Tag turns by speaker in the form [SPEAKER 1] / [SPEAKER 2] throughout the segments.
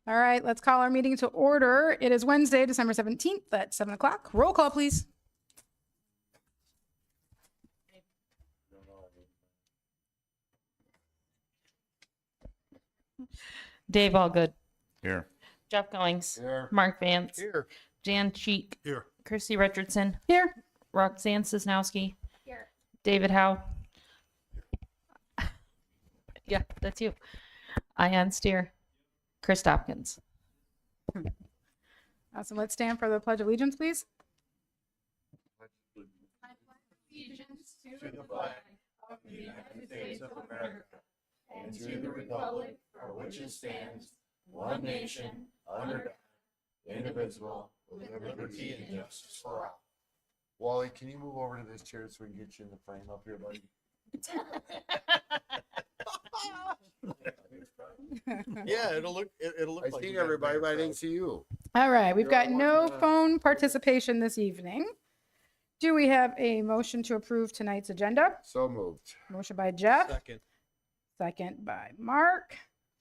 [SPEAKER 1] All right, let's call our meeting to order. It is Wednesday, December 17th at 7 o'clock. Roll call, please.
[SPEAKER 2] Dave Allgood.
[SPEAKER 3] Here.
[SPEAKER 2] Jeff Goings.
[SPEAKER 3] Here.
[SPEAKER 2] Mark Vance.
[SPEAKER 3] Here.
[SPEAKER 2] Jan Cheek.
[SPEAKER 3] Here.
[SPEAKER 2] Christy Richardson.
[SPEAKER 1] Here.
[SPEAKER 2] Roxanne Sosnowski.
[SPEAKER 1] Here.
[SPEAKER 2] David Howe. Yeah, that's you. Ian Steer. Chris Tompkins.
[SPEAKER 1] Awesome. Let's stand for the Pledge of Allegiance, please.
[SPEAKER 4] Allegiance to the flag of the United States of America and to the republic for which it stands, one nation, under God, indivisible, with liberty and justice for all.
[SPEAKER 3] Wally, can you move over to this chair so we can get you in the frame up here, buddy?
[SPEAKER 5] Yeah, it'll look
[SPEAKER 3] I
[SPEAKER 5] like
[SPEAKER 3] seen
[SPEAKER 5] you got a
[SPEAKER 3] everybody,
[SPEAKER 5] bigger
[SPEAKER 3] but I didn't
[SPEAKER 5] crowd.
[SPEAKER 3] see you.
[SPEAKER 1] All right, we've
[SPEAKER 3] You're
[SPEAKER 1] got
[SPEAKER 3] all
[SPEAKER 1] no
[SPEAKER 3] working on-
[SPEAKER 1] phone participation this evening. Do we have a motion to approve tonight's agenda?
[SPEAKER 3] So moved.
[SPEAKER 1] Motion by Jeff,
[SPEAKER 5] Second.
[SPEAKER 1] second by Mark.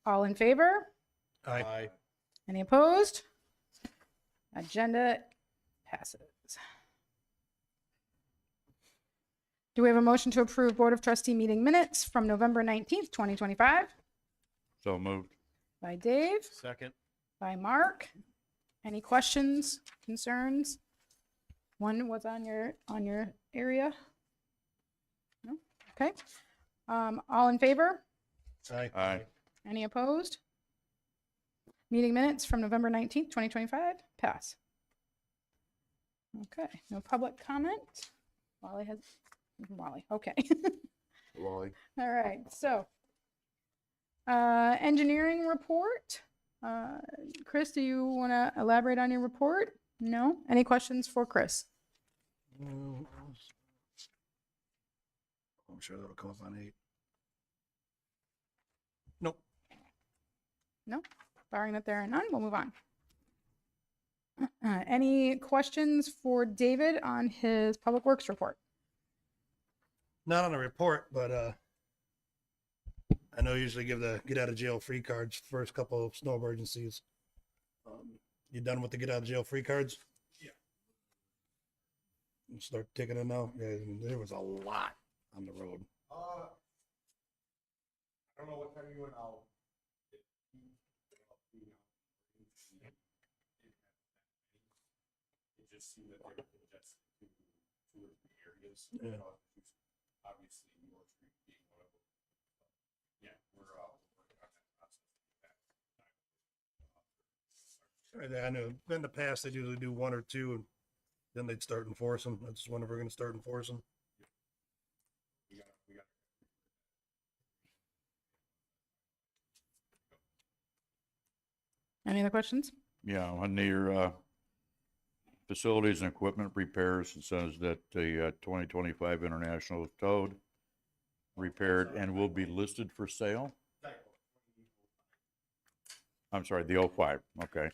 [SPEAKER 1] All in favor?
[SPEAKER 5] Aye.
[SPEAKER 1] Any opposed? Agenda passes. Do we have a motion to approve Board of Trustee meeting minutes from November 19th, 2025?
[SPEAKER 3] So moved.
[SPEAKER 1] By Dave,
[SPEAKER 5] Second.
[SPEAKER 1] by Mark. Any questions, concerns? One was on your area? No? Okay. All in favor?
[SPEAKER 5] Aye.
[SPEAKER 3] Aye.
[SPEAKER 1] Any opposed? Meeting minutes from November 19th, 2025, pass. Okay, no public comment. Wally, okay.
[SPEAKER 3] Wally.
[SPEAKER 1] All right, so engineering report. Chris, do you want to elaborate on your report? No? Any questions for Chris?
[SPEAKER 5] I'm sure that'll come up on 8. Nope.
[SPEAKER 1] No? Barring that there are none, we'll move on. Any questions for David on his public works report?
[SPEAKER 5] Not on the report, but I know you usually give the get out of jail free cards first couple of snow emergencies. You done with the get out of jail free cards? Yeah. Start taking them now. Yeah, there was a lot on the road.
[SPEAKER 6] I don't know what time you went out. It just seemed that they were just two or three areas.
[SPEAKER 5] Yeah.
[SPEAKER 6] Obviously, New York Street being one of them. Yeah, we're working on that process.
[SPEAKER 5] I know in the past they'd usually do 1 or 2 and then they'd start enforcing. That's when we're going to start enforcing.
[SPEAKER 6] We got.
[SPEAKER 1] Any other questions?
[SPEAKER 7] Yeah, on your facilities and equipment repairs, it says that the 2025 International is towed, repaired, and will be listed for sale. I'm sorry, the 05, okay.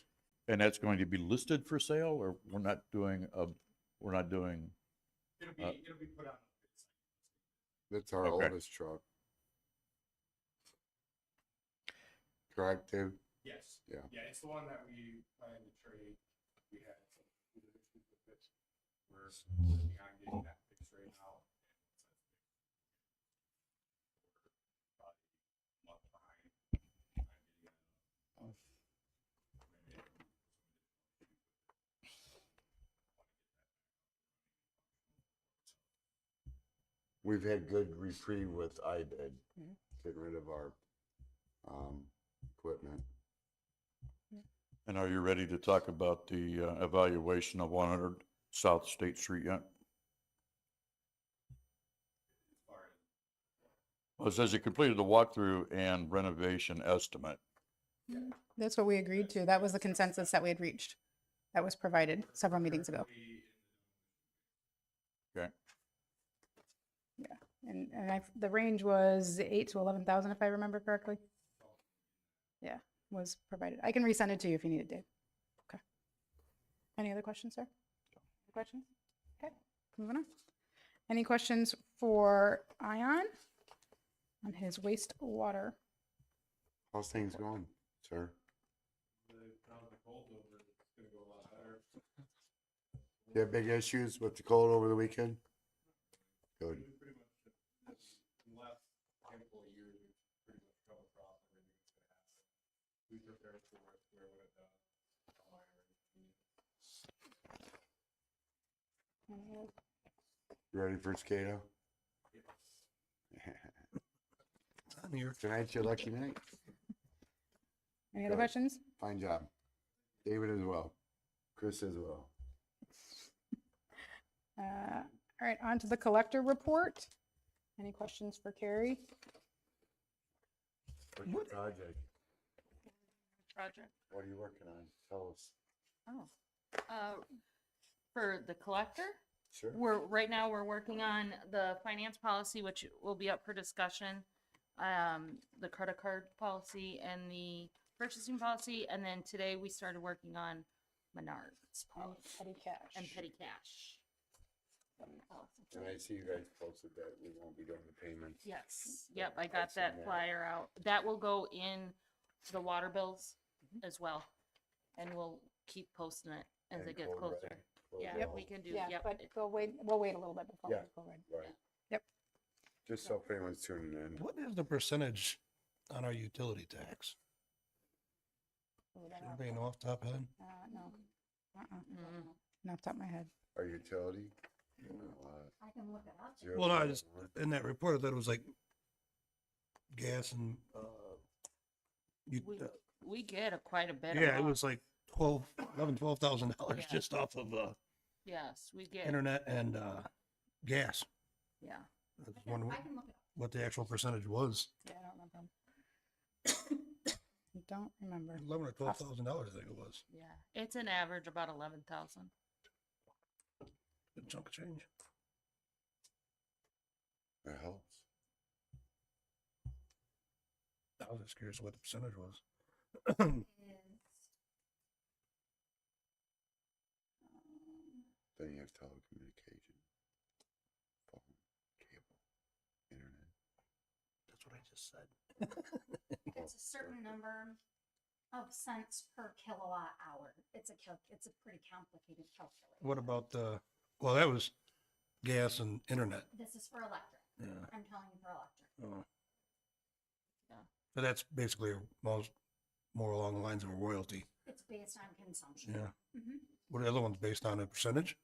[SPEAKER 7] And that's going to be listed for sale, or we're not doing,
[SPEAKER 6] It'll be put on.
[SPEAKER 3] That's our
[SPEAKER 7] Okay.
[SPEAKER 3] oldest truck. Correct, Dave?
[SPEAKER 6] Yes.
[SPEAKER 3] Yeah.
[SPEAKER 6] Yeah, it's the one that we plan to trade. We had some issues with it. We're working on getting that fixed right now. Probably a month behind.
[SPEAKER 3] We've had good reprieve with IBID,
[SPEAKER 1] Mhm.
[SPEAKER 3] getting rid of our equipment.
[SPEAKER 7] And are you ready to talk about the evaluation of 100 South State Street yet? Well, it says you completed the walkthrough and renovation estimate.
[SPEAKER 1] That's what we agreed to. That was the consensus that we had reached. That was provided several meetings ago.
[SPEAKER 7] Okay.
[SPEAKER 1] Yeah, and the range was 8 to 11,000 if I remember correctly. Yeah, was provided. I can resend it to you if you need it, Dave. Okay. Any other questions, sir? Questions? Okay, moving on. Any questions for Ion on his wastewater?
[SPEAKER 3] How's things going, sir? You have big issues with the cold over the weekend? Good.
[SPEAKER 6] We pretty much, this last handful of years, we've pretty much come across everything that's gonna happen. We prepared for it, where it would have done.
[SPEAKER 3] You ready for skating?
[SPEAKER 5] I'm here.
[SPEAKER 3] Tonight's your lucky night.
[SPEAKER 1] Any other
[SPEAKER 3] Good.
[SPEAKER 1] questions?
[SPEAKER 3] Fine job. David as well. Chris as well.
[SPEAKER 1] All right, on to the collector report. Any questions for Carrie?
[SPEAKER 3] What's your project?
[SPEAKER 2] Project.
[SPEAKER 3] What are you working on? Tell us.
[SPEAKER 2] For the collector,
[SPEAKER 3] Sure.
[SPEAKER 2] right now we're working on the finance policy, which will be up for discussion. The credit card policy and the purchasing policy, and then today we started working on Menards
[SPEAKER 1] Petty cash.
[SPEAKER 2] and petty cash.
[SPEAKER 3] And I see you guys posted that we won't be doing the payments.
[SPEAKER 2] Yes, yep, I got
[SPEAKER 3] I've seen
[SPEAKER 2] that
[SPEAKER 3] that.
[SPEAKER 2] flyer out. That will go in the water bills as well. And we'll keep posting it as
[SPEAKER 3] And
[SPEAKER 2] it gets
[SPEAKER 3] code
[SPEAKER 2] closer.
[SPEAKER 3] red, code
[SPEAKER 2] Yeah,
[SPEAKER 3] yellow.
[SPEAKER 2] we can do,
[SPEAKER 1] Yeah,
[SPEAKER 2] yep.
[SPEAKER 1] but we'll wait a little bit before we
[SPEAKER 3] Yeah.
[SPEAKER 1] go ahead.
[SPEAKER 3] Right.
[SPEAKER 1] Yep.
[SPEAKER 3] Just so if anyone's tuning in.
[SPEAKER 5] What is the percentage on our utility tax?
[SPEAKER 1] Figure that out.
[SPEAKER 5] Anybody know off the top of head?
[SPEAKER 1] No.
[SPEAKER 2] Mm.
[SPEAKER 1] Not off the top of my head.
[SPEAKER 3] Our utility?
[SPEAKER 1] I can look it up.
[SPEAKER 5] Well, no, I just, in that report, I thought it was like gas and, you,
[SPEAKER 2] We get quite a bit.
[SPEAKER 5] yeah, it
[SPEAKER 2] amount.
[SPEAKER 5] was like $12,000
[SPEAKER 2] Yeah.
[SPEAKER 5] just off of,
[SPEAKER 2] Yes, we get,
[SPEAKER 5] internet and, gas.
[SPEAKER 2] yeah.
[SPEAKER 5] I was wondering
[SPEAKER 1] I can look it up.
[SPEAKER 5] what the actual percentage was.
[SPEAKER 1] Yeah, I don't remember. I don't remember.
[SPEAKER 5] 11 or $12,000, I think it was.
[SPEAKER 2] Yeah, it's an average about 11,000.
[SPEAKER 5] A chunk of change.
[SPEAKER 3] That helps.
[SPEAKER 5] I was just curious what the percentage was.
[SPEAKER 3] Then you have telecommunication, phone, cable, internet.
[SPEAKER 5] That's what I just said.
[SPEAKER 8] It's a certain number of cents per kilowatt hour. It's a pretty complicated calculation.
[SPEAKER 5] What about well, that was gas and internet.
[SPEAKER 8] This is for electric.
[SPEAKER 5] Yeah.
[SPEAKER 8] I'm telling you for electric.
[SPEAKER 5] Oh.
[SPEAKER 2] Yeah.
[SPEAKER 5] But that's basically more along the lines of a royalty.
[SPEAKER 8] It's based on consumption.
[SPEAKER 5] Yeah.
[SPEAKER 8] Mhm.
[SPEAKER 5] What are the other ones based on a percentage?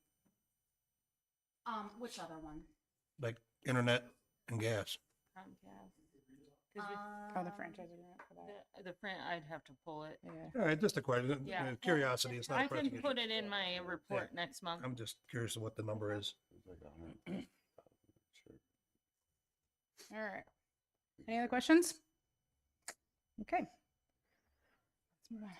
[SPEAKER 8] Which other one?
[SPEAKER 5] Like internet and gas.
[SPEAKER 2] Comcast. 'Cause we-
[SPEAKER 1] Oh, the franchise agreement for that.
[SPEAKER 2] The print, I'd have to pull it.
[SPEAKER 1] Yeah.
[SPEAKER 5] All right, just a question.
[SPEAKER 2] Yeah.
[SPEAKER 5] Curiosity. It's not
[SPEAKER 2] I
[SPEAKER 5] a
[SPEAKER 2] can
[SPEAKER 5] pressing
[SPEAKER 2] put
[SPEAKER 5] issue.
[SPEAKER 2] it in my report next month.
[SPEAKER 5] I'm just curious of what the number is.
[SPEAKER 3] It's like 100,000. Sure.
[SPEAKER 1] All right. Any other questions? Okay. Let's move on.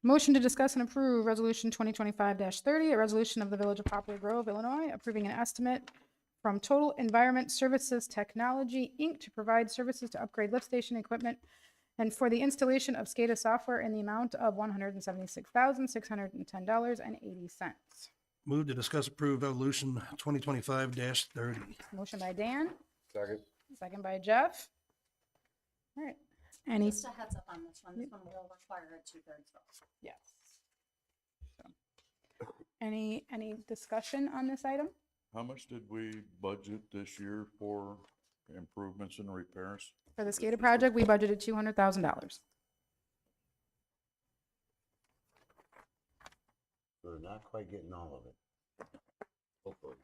[SPEAKER 1] Motion to discuss and approve Resolution 2025-30, a resolution of the Village of Poplar Grove, Illinois, approving an estimate from Total Environment Services Technology, Inc. to provide services to upgrade lift station equipment and for the installation of SCADA software in the amount of $176,610.80.
[SPEAKER 5] Move to discuss approve resolution 2025-30.
[SPEAKER 1] Motion by Dan,
[SPEAKER 3] Second.
[SPEAKER 1] second by Jeff. All right. Any?
[SPEAKER 8] Just a heads up on this one. This one will require a 2/3 vote.
[SPEAKER 1] Yes. So, any discussion on this item?
[SPEAKER 7] How much did we budget this year for improvements and repairs?
[SPEAKER 1] For the SCADA project, we budgeted $200,000.
[SPEAKER 3] We're not quite getting all of it. Hopefully.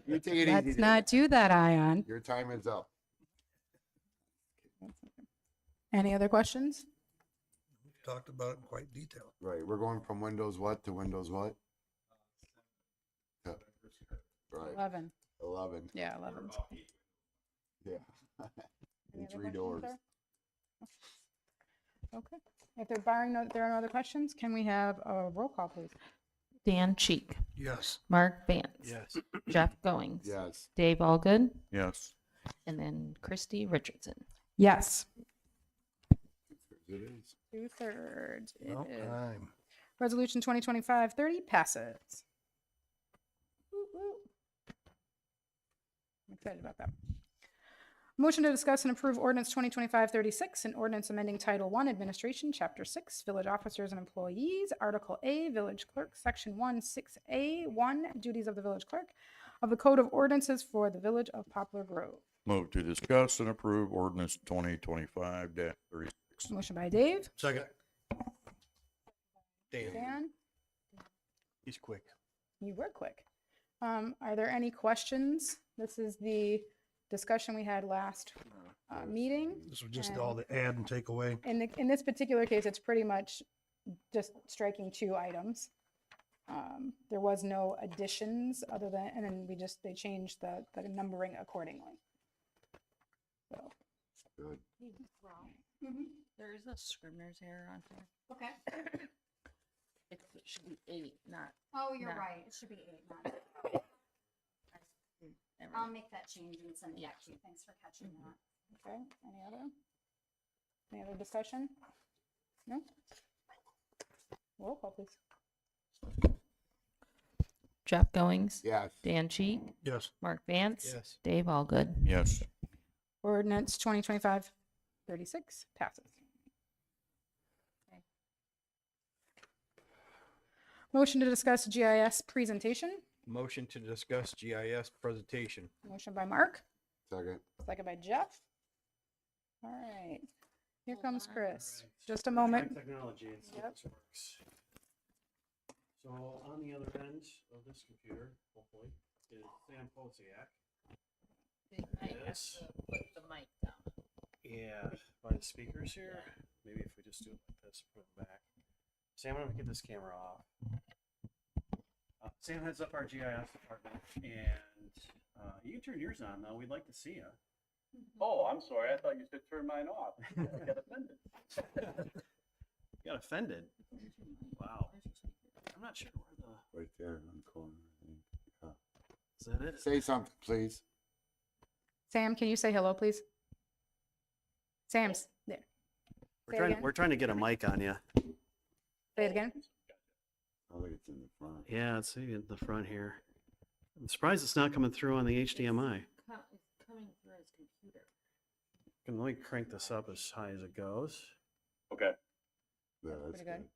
[SPEAKER 3] You take it easy.
[SPEAKER 1] Let's not do that, Ion.
[SPEAKER 3] Your time is up.
[SPEAKER 1] Any other questions?
[SPEAKER 5] We've talked about it in quite detail.
[SPEAKER 3] Right, we're going from Windows what to Windows what? Yeah. Right,
[SPEAKER 1] 11.
[SPEAKER 3] 11,
[SPEAKER 1] Yeah, 11.
[SPEAKER 3] yeah.
[SPEAKER 1] Any
[SPEAKER 3] And
[SPEAKER 1] other
[SPEAKER 3] 3
[SPEAKER 1] questions,
[SPEAKER 3] doors.
[SPEAKER 1] sir? Okay. If there are no other questions, can we have a roll call, please?
[SPEAKER 2] Dan Cheek,
[SPEAKER 5] Yes.
[SPEAKER 2] Mark Vance,
[SPEAKER 5] Yes.
[SPEAKER 2] Jeff Goings,
[SPEAKER 3] Yes,
[SPEAKER 2] Dave Allgood,
[SPEAKER 7] Yes.
[SPEAKER 2] and then Christy Richardson.
[SPEAKER 1] Yes.
[SPEAKER 3] it is.
[SPEAKER 1] 2/3. It
[SPEAKER 5] No
[SPEAKER 1] is.
[SPEAKER 5] time.
[SPEAKER 1] Resolution 2025-30 passes. Woo, woo. I'm excited about that. Motion to discuss and approve ordinance 2025-36, an ordinance amending Title I Administration, Chapter 6, Village Officers and Employees, Article A, Village Clerk, Section 16A1, Duties of the Village Clerk, of the Code of Ordinances for the Village of Poplar Grove.
[SPEAKER 7] Move to discuss and approve ordinance 2025-36.
[SPEAKER 1] Motion by Dave.
[SPEAKER 5] Second. Dan,
[SPEAKER 1] Dan,
[SPEAKER 5] he's quick.
[SPEAKER 1] you were quick. Are there any questions? This is the discussion we had last meeting.
[SPEAKER 5] This was just all the add and take away.
[SPEAKER 1] In this particular case, it's pretty much just striking 2 items. There was no additions other than, and then they changed the numbering accordingly. So,
[SPEAKER 3] Good.
[SPEAKER 2] There is a Scrivener's error on here.
[SPEAKER 8] Okay.
[SPEAKER 2] It should be 8, not.
[SPEAKER 8] Oh, you're
[SPEAKER 2] No.
[SPEAKER 8] right. It should be 8, not.
[SPEAKER 2] Never
[SPEAKER 8] I'll
[SPEAKER 2] mind.
[SPEAKER 8] make that change and send it back to you. Thanks for catching that.
[SPEAKER 1] okay, any other discussion? No? Roll call, please.
[SPEAKER 2] Jeff Goings,
[SPEAKER 3] Yes.
[SPEAKER 2] Dan Cheek,
[SPEAKER 5] Yes.
[SPEAKER 2] Mark Vance,
[SPEAKER 5] Yes.
[SPEAKER 2] Dave Allgood.
[SPEAKER 7] Yes.
[SPEAKER 1] Ordinance 2025-36 passes.
[SPEAKER 2] Okay.
[SPEAKER 1] Motion to discuss GIS presentation.
[SPEAKER 9] Motion to discuss GIS presentation.
[SPEAKER 1] Motion by Mark,
[SPEAKER 3] Second.
[SPEAKER 1] second by Jeff. All right, here
[SPEAKER 2] Hold
[SPEAKER 1] comes
[SPEAKER 2] on.
[SPEAKER 1] Chris. Just a moment.
[SPEAKER 6] Technology and see if
[SPEAKER 1] Yep.
[SPEAKER 6] this works. So on the other end of this computer, hopefully, is Sam Posiak.
[SPEAKER 2] You might have
[SPEAKER 6] Yes.
[SPEAKER 2] to put the mic down.
[SPEAKER 6] Yeah, by the speakers here. Maybe if we just do it like this, put it back. Sam, I'm gonna get this camera off. Sam heads up our GIS department, and you can turn yours on though. We'd like to see you.
[SPEAKER 10] Oh, I'm sorry. I thought you said turn mine off. I got offended.
[SPEAKER 6] You got offended. Wow. I'm not sure where the.
[SPEAKER 3] Right there in the corner, I think. Yeah.
[SPEAKER 6] Is that it?
[SPEAKER 3] Say something, please.
[SPEAKER 1] Sam, can you say hello, please? Sam's there. Say it again.
[SPEAKER 6] We're trying to get a mic on you.
[SPEAKER 1] Say it again.
[SPEAKER 3] I think it's in the front.
[SPEAKER 6] Yeah, it's in the front here. I'm surprised it's not coming through on the HDMI.
[SPEAKER 2] It's coming through his computer.
[SPEAKER 6] Can let me crank this up as high as it goes.
[SPEAKER 10] Okay.
[SPEAKER 3] Yeah,
[SPEAKER 1] That's
[SPEAKER 3] that's
[SPEAKER 1] pretty good.
[SPEAKER 3] good.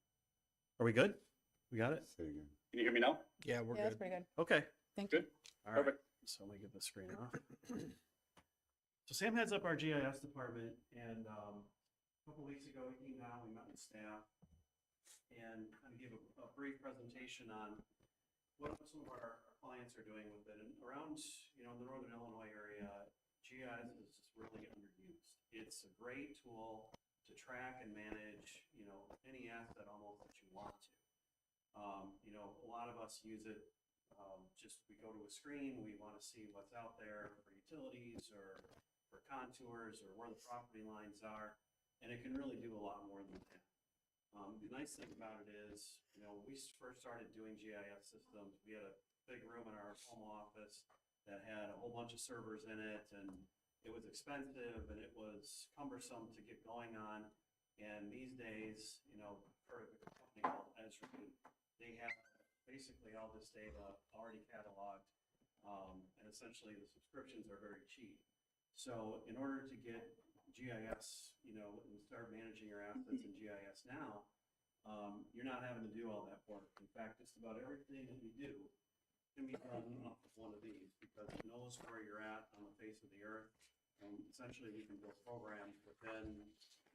[SPEAKER 6] Are we good? We got it?
[SPEAKER 3] Say again.
[SPEAKER 10] Can you hear me now?
[SPEAKER 9] Yeah, we're
[SPEAKER 1] Yeah, that's
[SPEAKER 9] good.
[SPEAKER 1] pretty good.
[SPEAKER 6] Okay.
[SPEAKER 1] Thank you.
[SPEAKER 10] Good.
[SPEAKER 6] All right.
[SPEAKER 10] Perfect.
[SPEAKER 6] So let me get the screen off. So Sam heads up our GIS department, and a couple weeks ago he came down, we met with staff, and kind of gave a brief presentation on what some of our clients are doing with it. And around, the Northern Illinois area, GIS is just really underused. It's a great tool to track and manage, any asset almost that you want to. A lot of us use it. We go to a screen, we want to see what's out there for utilities or for contours or where the property lines are, and it can really do a lot more than that. The nice thing about it is, when we first started doing GIS systems, we had a big room in our home office that had a whole bunch of servers in it, and it was expensive and it was cumbersome to get going on. And these days, for a company called Ezra, they have basically all this data already cataloged, and essentially the subscriptions are very cheap. So in order to get GIS, and start managing your assets in GIS now, you're not having to do all that work. In fact, just about everything that we do can be done off of one of these because it knows where you're at on the face of the earth. And essentially we can build programs within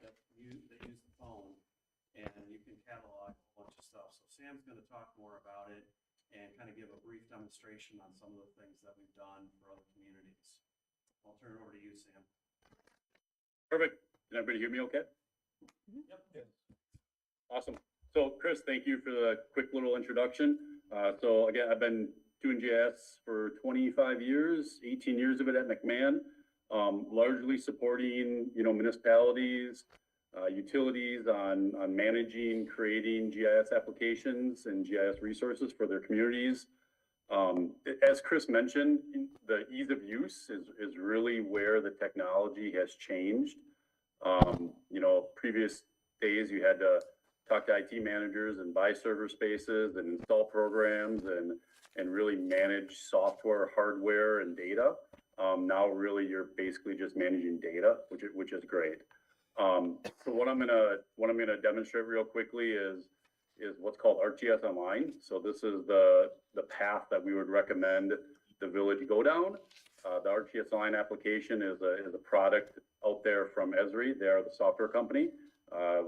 [SPEAKER 6] that use the phone, and you can catalog a bunch of stuff. So Sam's going to talk more about it and kind of give a brief demonstration on some of the things that we've done for other communities. I'll turn it over to you, Sam.
[SPEAKER 10] Perfect. Can everybody hear me okay?
[SPEAKER 6] Yep.
[SPEAKER 10] Awesome. So Chris, thank you for the quick little introduction. So again, I've been doing GIS for 25 years, 18 years of it at McMahon, largely supporting, municipalities, utilities on managing, creating GIS applications and GIS resources for their communities. As Chris mentioned, the ease of use is really where the technology has changed. Previous days you had to talk to IT managers and buy server spaces and install programs and really manage software, hardware, and data. Now really you're basically just managing data, which is great. So what I'm gonna demonstrate real quickly is what's called ArcGIS Online. So this is the path that we would recommend the village go down. The ArcGIS Online application is a product out there from Esri. They are the software company.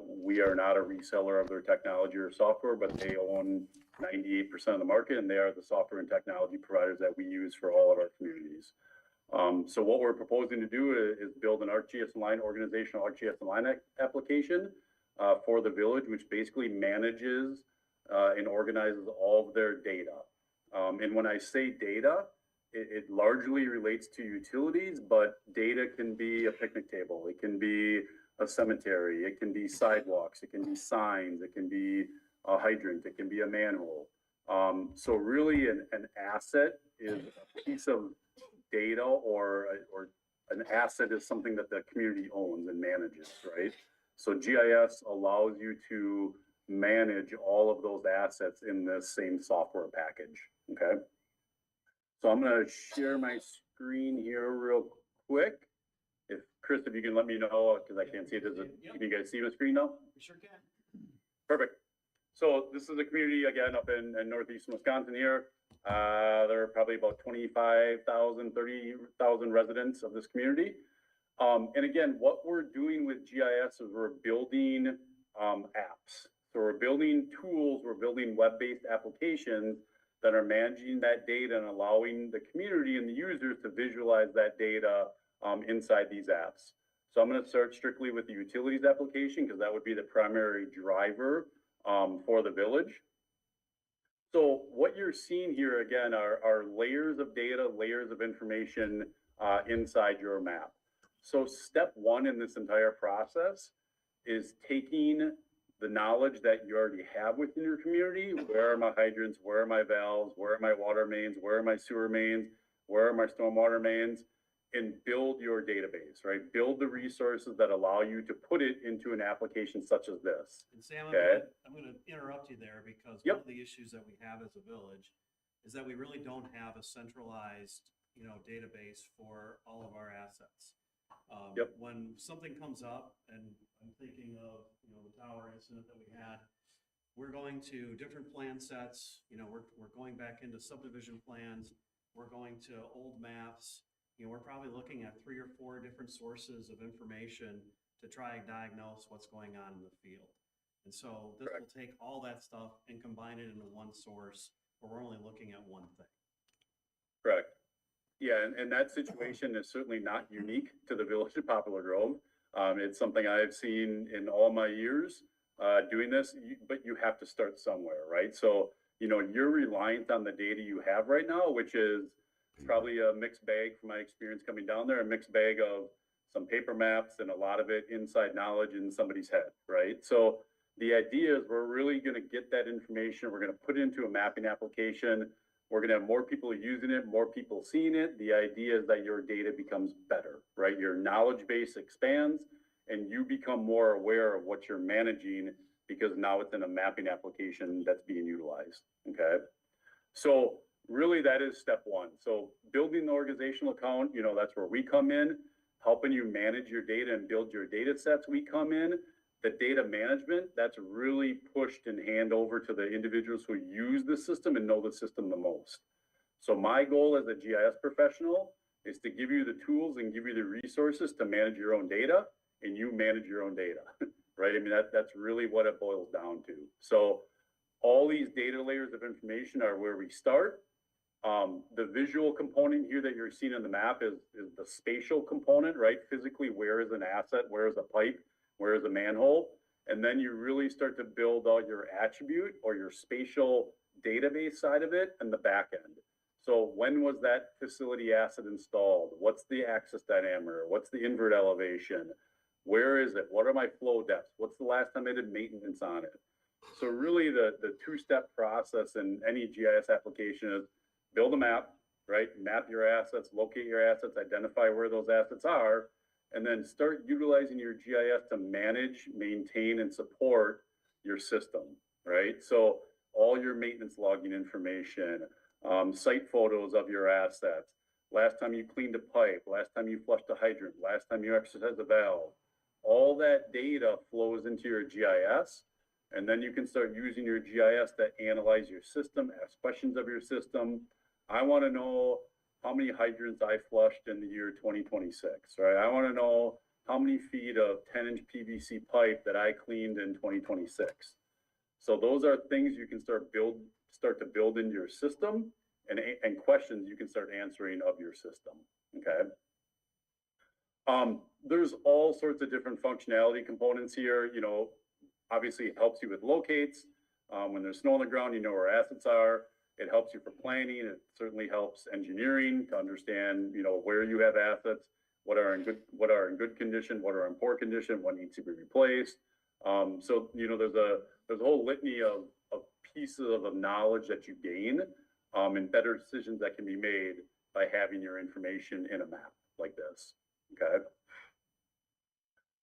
[SPEAKER 10] We are not a reseller of their technology or software, but they own 98% of the market, and they are the software and technology providers that we use for all of our communities. So what we're proposing to do is build an ArcGIS Online organizational ArcGIS Online application for the village, which basically manages and organizes all of their data. And when I say data, it largely relates to utilities, but data can be a picnic table. It can be a cemetery. It can be sidewalks. It can be signs. It can be a hydrant. It can be a manhole. So really an asset is a piece of data or an asset is something that the community owns and manages, right? So GIS allows you to manage all of those assets in this same software package, okay? So I'm gonna share my screen here real quick. If Chris, if you can let me know, because I can't see it, can you guys see my screen now?
[SPEAKER 6] We sure can.
[SPEAKER 10] Perfect. So this is a community again up in northeastern Wisconsin here. There are probably about 25,000, 30,000 residents of this community. And again, what we're doing with GIS is we're building apps. So we're building tools, we're building web-based applications that are managing that data and allowing the community and the users to visualize that data inside these apps. So I'm going to start strictly with the utilities application because that would be the primary driver for the village. So what you're seeing here again are layers of data, layers of information inside your map. So step one in this entire process is taking the knowledge that you already have within your community. Where are my hydrants? Where are my valves? Where are my water mains? Where are my sewer mains? Where are my stormwater mains? And build your database, right? Build the resources that allow you to put it into an application such as this.
[SPEAKER 6] And Sam,
[SPEAKER 10] Okay.
[SPEAKER 6] I'm gonna interrupt you there because
[SPEAKER 10] Yep.
[SPEAKER 6] one of the issues that we have as a village is that we really don't have a centralized, database for all of our assets.
[SPEAKER 10] Yep.
[SPEAKER 6] When something comes up, and I'm thinking of, the tower incident that we had, we're going to different plan sets, we're going back into subdivision plans, we're going to old maps. We're probably looking at 3 or 4 different sources of information to try and diagnose what's going on in the field. And so this will take all that stuff and combine it into one source where we're only looking at one thing.
[SPEAKER 10] Correct. Yeah, and that situation is certainly not unique to the village of Poplar Grove. It's something I've seen in all my years doing this, but you have to start somewhere, right? So, you're reliant on the data you have right now, which is probably a mixed bag from my experience coming down there, a mixed bag of some paper maps and a lot of it inside knowledge in somebody's head, right? So the idea is we're really going to get that information. We're going to put it into a mapping application. We're going to have more people using it, more people seeing it. The idea is that your data becomes better, right? Your knowledge base expands and you become more aware of what you're managing because now it's in a mapping application that's being utilized, okay? So really that is step one. So building the organizational account, that's where we come in, helping you manage your data and build your data sets. We come in. The data management, that's really pushed and hand over to the individuals who use the system and know the system the most. So my goal as a GIS professional is to give you the tools and give you the resources to manage your own data, and you manage your own data, right? I mean, that's really what it boils down to. So all these data layers of information are where we start. The visual component here that you're seeing on the map is the spatial component, right? Physically, where is an asset? Where is a pipe? Where is a manhole? And then you really start to build out your attribute or your spatial database side of it and the back end. So when was that facility asset installed? What's the access diameter? What's the invert elevation? Where is it? What are my flow depths? What's the last time I did maintenance on it? So really the two-step process in any GIS application is build a map, right? Map your assets, locate your assets, identify where those assets are, and then start utilizing your GIS to manage, maintain, and support your system, right? So all your maintenance logging information, site photos of your assets, last time you cleaned a pipe, last time you flushed a hydrant, last time you exercised a valve. All that data flows into your GIS, and then you can start using your GIS to analyze your system, ask questions of your system. I want to know how many hydrants I flushed in the year 2026, right? I want to know how many feet of 10-inch PVC pipe that I cleaned in 2026. So those are things you can start to build into your system, and questions you can start answering of your system. Okay. There's all sorts of different functionality components here. You know, obviously it helps you with locates. When there's snow on the ground, you know where assets are. It helps you for planning. It certainly helps engineering to understand, you know, where you have assets, what are in good condition, what are in poor condition, what needs to be replaced. So, you know, there's a whole litany of pieces of knowledge that you gain, and better decisions that can be made by having your information in a map like this. Okay.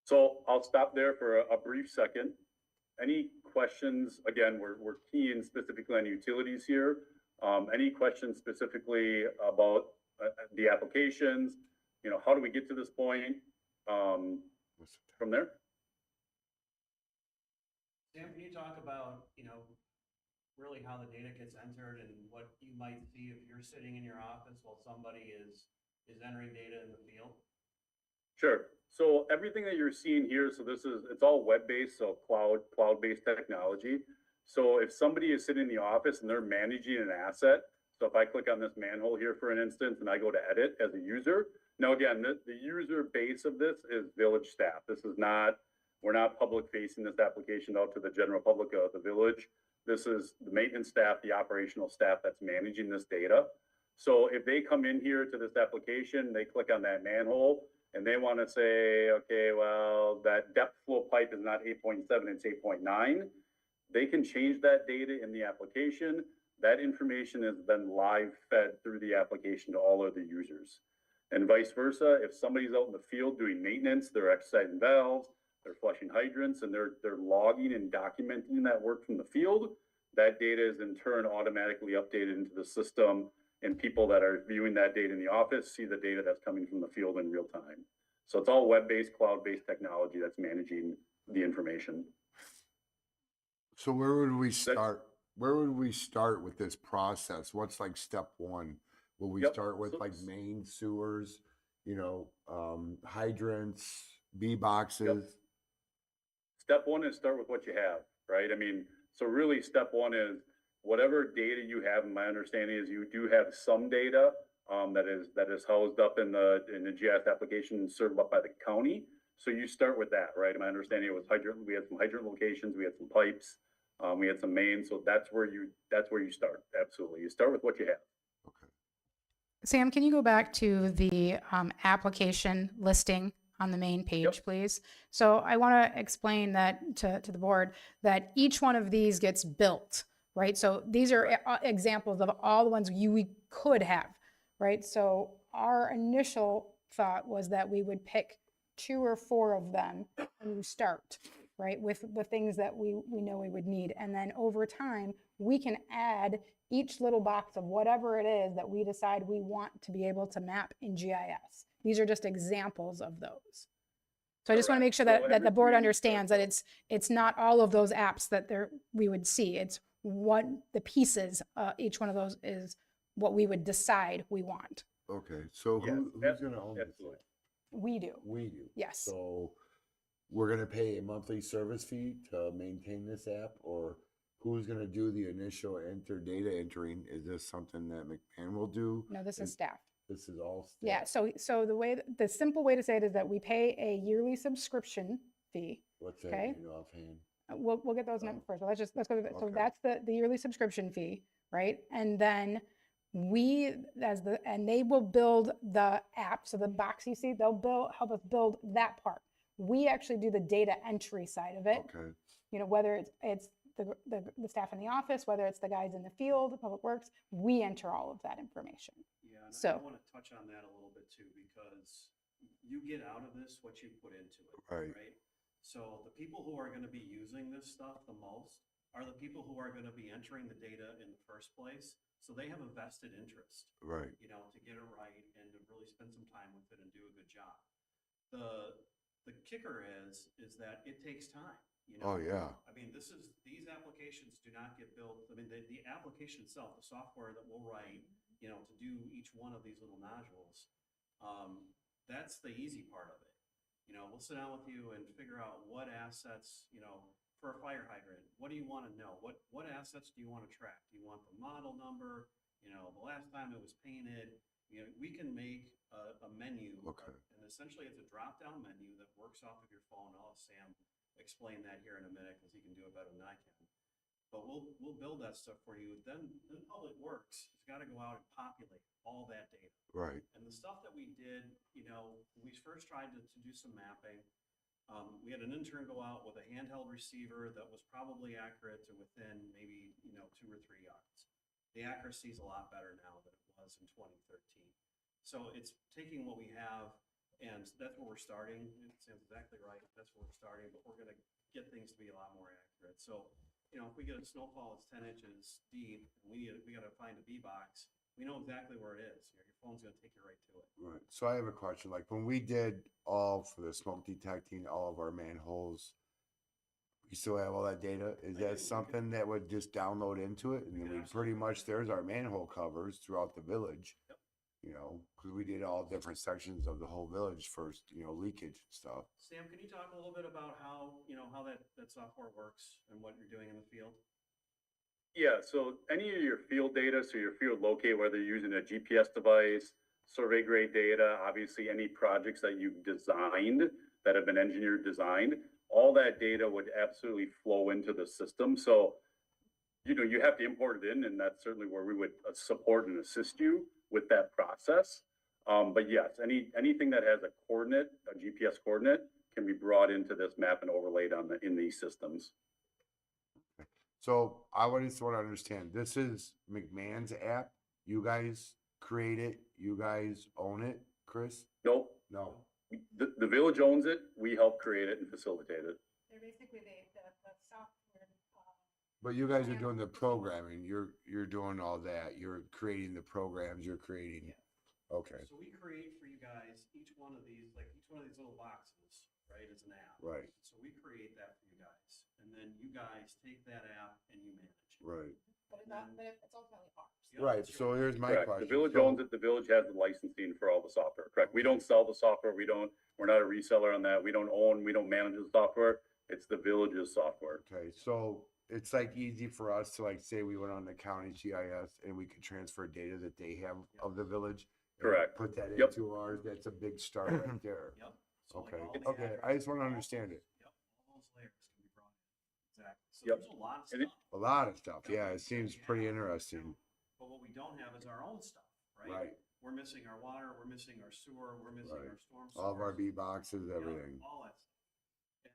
[SPEAKER 10] So I'll stop there for a brief second. Any questions? Again, we're keying specifically on utilities here. Any questions specifically about the applications? You know, how do we get to this point? From there?
[SPEAKER 6] Sam, can you talk about, you know, really how the data gets entered and what you might see if you're sitting in your office while somebody is entering data in the field?
[SPEAKER 10] Sure. So everything that you're seeing here, so it's all web-based, so cloud-based technology. So if somebody is sitting in the office and they're managing an asset, so if I click on this manhole here for an instance and I go to edit as a user, now again, the user base of this is village staff. We're not public facing this application out to the general public of the village. This is the maintenance staff, the operational staff that's managing this data. So if they come in here to this application, they click on that manhole and they want to say, okay, well, that depth flow pipe is not 8.7, it's 8.9. They can change that data in the application. That information is then live fed through the application to all of the users. And vice versa, if somebody's out in the field doing maintenance, they're exercising valves, they're flushing hydrants, and they're logging and documenting that work from the field, that data is in turn automatically updated into the system, and people that are viewing that data in the office see the data that's coming from the field in real time. So it's all web-based, cloud-based technology that's managing the information.
[SPEAKER 3] So where would we start? Where would we start with this process? What's like step one? Will we start with like main sewers, you know, hydrants, B boxes?
[SPEAKER 10] Step one is start with what you have, right? I mean, so really step one is whatever data you have, and my understanding is you do have some data that is housed up in the GIS application served up by the county. So you start with that, right? My understanding was we had some hydrant locations, we had some pipes, we had some mains. So that's where you start. Absolutely. You start with what you have.
[SPEAKER 3] Okay.
[SPEAKER 1] Sam, can you go back to the application listing on the main page, please? So I want to explain that to the board that each one of these gets built, right? So these are examples of all the ones we could have, right? So our initial thought was that we would pick 2 or 4 of them when we start, right? With the things that we know we would need. And then over time, we can add each little box of whatever it is that we decide we want to be able to map in GIS. These are just examples of those. So I just want to make sure that the board understands that it's not all of those apps that we would see. It's what the pieces, each one of those is what we would decide we want.
[SPEAKER 3] Okay. So who's going to own this?
[SPEAKER 1] We do.
[SPEAKER 3] We do.
[SPEAKER 1] Yes.
[SPEAKER 3] So we're going to pay a monthly service fee to maintain this app, or who's going to do the initial data entering? Is this something that McMahon will do?
[SPEAKER 1] No, this is staff.
[SPEAKER 3] This is all staff.
[SPEAKER 1] Yeah. So the simple way to say it is that we pay a yearly subscription fee.
[SPEAKER 3] What's that?
[SPEAKER 1] Okay.
[SPEAKER 3] You know, offhand?
[SPEAKER 1] We'll get those numbers first. Let's go to that. So that's the yearly subscription fee, right? And then and they will build the app. So the box you see, they'll help us build that part. We actually do the data entry side of it.
[SPEAKER 3] Okay.
[SPEAKER 1] You know, whether it's the staff in the office, whether it's the guys in the field, public works, we enter all of that information.
[SPEAKER 6] Yeah, and
[SPEAKER 1] So
[SPEAKER 6] I want to touch on that a little bit too, because you get out of this what you put into it,
[SPEAKER 3] Right.
[SPEAKER 6] right? So the people who are going to be using this stuff the most are the people who are gonna be entering the data in the first place. So they have a vested interest,
[SPEAKER 3] Right.
[SPEAKER 6] you know, to get it right and to really spend some time with it and do a good job. The kicker is that it takes time, you know?
[SPEAKER 3] Oh, yeah.
[SPEAKER 6] I mean, these applications do not get built, I mean, the application itself, the software that we'll write, you know, to do each one of these little nodules, that's the easy part of it. You know, we'll sit down with you and figure out what assets, you know, for a fire hydrant, what do you want to know? What assets do you want to track? Do you want the model number? You know, the last time it was painted, you know, we can make a menu.
[SPEAKER 3] Okay.
[SPEAKER 6] And essentially it's a drop-down menu that works off of your phone. I'll have Sam explain that here in a minute because he can do it better than I can. But we'll build that stuff for you. Then Public Works has got to go out and populate all that data.
[SPEAKER 3] Right.
[SPEAKER 6] And the stuff that we did, you know, when we first tried to do some mapping, we had an intern go out with a handheld receiver that was probably accurate to within maybe, you know, 2 or 3 yards. The accuracy is a lot better now than it was in 2013. So it's taking what we have, and that's where we're starting. It sounds exactly right. That's where we're starting, but we're going to get things to be a lot more accurate. So, you know, if we get a snowfall that's 10 inches deep, and we got to find a bee box, we know exactly where it is. You know, your phone's going to take you right to it.
[SPEAKER 3] Right. So I have a question. Like when we did all for the smoke detecting, all of our manholes, we still have all that data. Is
[SPEAKER 6] I do.
[SPEAKER 3] that something that would just download into it? And
[SPEAKER 6] We
[SPEAKER 3] then
[SPEAKER 6] could
[SPEAKER 3] we pretty
[SPEAKER 6] absolutely.
[SPEAKER 3] much, there's our manhole covers throughout the village.
[SPEAKER 6] Yep.
[SPEAKER 3] You know, because we did all different sections of the whole village first, you know, leakage and stuff.
[SPEAKER 6] Sam, can you talk a little bit about how, you know, how that software works and what you're doing in the field?
[SPEAKER 10] Yeah, so any of your field data, so your field locate, whether you're using a GPS device, survey grade data, obviously any projects that you've designed, that have been engineered, designed, all that data would absolutely flow into the system. So, you know, you have to import it in, and that's certainly where we would support and assist you with that process. But yes, anything that has a coordinate, a GPS coordinate, can be brought into this map and overlaid in these systems.
[SPEAKER 3] So I would just want to understand, this is McMahon's app. You guys create it. You guys own it, Chris?
[SPEAKER 10] Nope,
[SPEAKER 3] No.
[SPEAKER 10] the village owns it. We help create it and facilitate it.
[SPEAKER 1] They're basically the software.
[SPEAKER 3] But you guys are doing the programming. You're doing all that. You're creating the programs. You're creating. Okay.
[SPEAKER 6] So we create for you guys, each one of these, like each one of these little boxes, right, is an app.
[SPEAKER 3] Right.
[SPEAKER 6] So we create that for you guys. And then you guys take that app and you manage it.
[SPEAKER 3] Right.
[SPEAKER 1] But it's ultimately ours.
[SPEAKER 6] Yep,
[SPEAKER 3] Right.
[SPEAKER 6] that's
[SPEAKER 3] So
[SPEAKER 6] your-
[SPEAKER 3] here's my
[SPEAKER 10] Correct.
[SPEAKER 3] question.
[SPEAKER 10] The village
[SPEAKER 3] So-
[SPEAKER 10] owns it. The village has the licensing for all the software, correct? We don't sell the software. We're not a reseller on that. We don't manage the software. It's the village's software.
[SPEAKER 3] Okay, so it's like easy for us to like say we went on the county GIS and we could transfer data that they have of the village. and
[SPEAKER 10] Correct.
[SPEAKER 3] Put that
[SPEAKER 10] Yep.
[SPEAKER 3] into ours. That's a big start right there.
[SPEAKER 6] Yep. So like
[SPEAKER 3] Okay,
[SPEAKER 6] all the
[SPEAKER 3] okay, I just wanna
[SPEAKER 6] addresses,
[SPEAKER 3] understand it.
[SPEAKER 6] Yep, all those layers can be brought in. Exactly. So
[SPEAKER 10] Yep.
[SPEAKER 6] there's a lot of
[SPEAKER 10] And it-
[SPEAKER 6] stuff.
[SPEAKER 3] A lot of stuff, yeah, it seems pretty interesting.
[SPEAKER 6] But what we don't have is our own stuff, right?
[SPEAKER 3] Right,
[SPEAKER 6] We're missing our water, we're missing our sewer, we're missing
[SPEAKER 3] Right.
[SPEAKER 6] our storm.
[SPEAKER 3] all of our
[SPEAKER 6] sewers.
[SPEAKER 3] B boxes,
[SPEAKER 6] Yep,
[SPEAKER 3] everything.
[SPEAKER 6] all that stuff.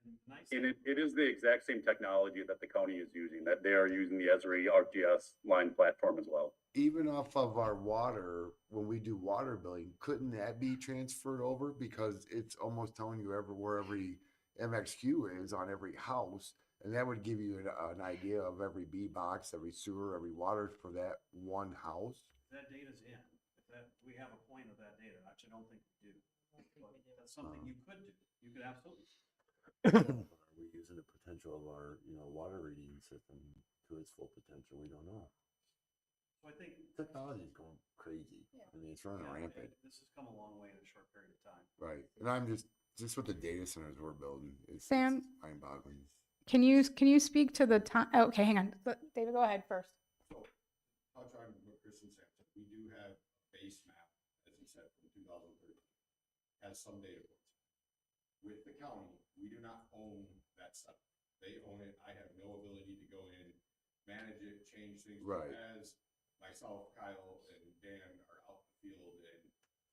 [SPEAKER 6] And the nice
[SPEAKER 10] And
[SPEAKER 6] thing,
[SPEAKER 10] it is the exact same technology that the county is using, that they are using the Esri ArcGIS line platform as well.
[SPEAKER 3] Even off of our water, when we do water billing, couldn't that be transferred over? Because it's almost telling you where every MXQ is on every house. And that would give you an idea of every B box, every sewer, every water for that one house.
[SPEAKER 6] that data's in, if that, we have a point of that data, which I don't think we do. But that's something you could do. You could absolutely.
[SPEAKER 4] Are we using the potential of our, water reading system to its full potential? We don't know.
[SPEAKER 6] So I think.
[SPEAKER 4] Technology is going crazy.
[SPEAKER 1] Yeah.
[SPEAKER 3] I mean, it's running
[SPEAKER 6] yeah,
[SPEAKER 3] rampant,
[SPEAKER 6] This has come a long way in a short period of time.
[SPEAKER 3] right? And I'm just with the data centers we're building, it's
[SPEAKER 1] Sam?
[SPEAKER 3] mind boggling.
[SPEAKER 1] Can you speak to the time? Okay, hang on. David, go ahead first.
[SPEAKER 11] So, touch on what Kristen said, we do have a base map, as he said, from 2013, has some data points. With the county, we do not own that stuff. They own it. I have no ability to go in, manage it, change things.
[SPEAKER 3] Right.
[SPEAKER 11] As myself, Kyle, and Dan are out in the field, and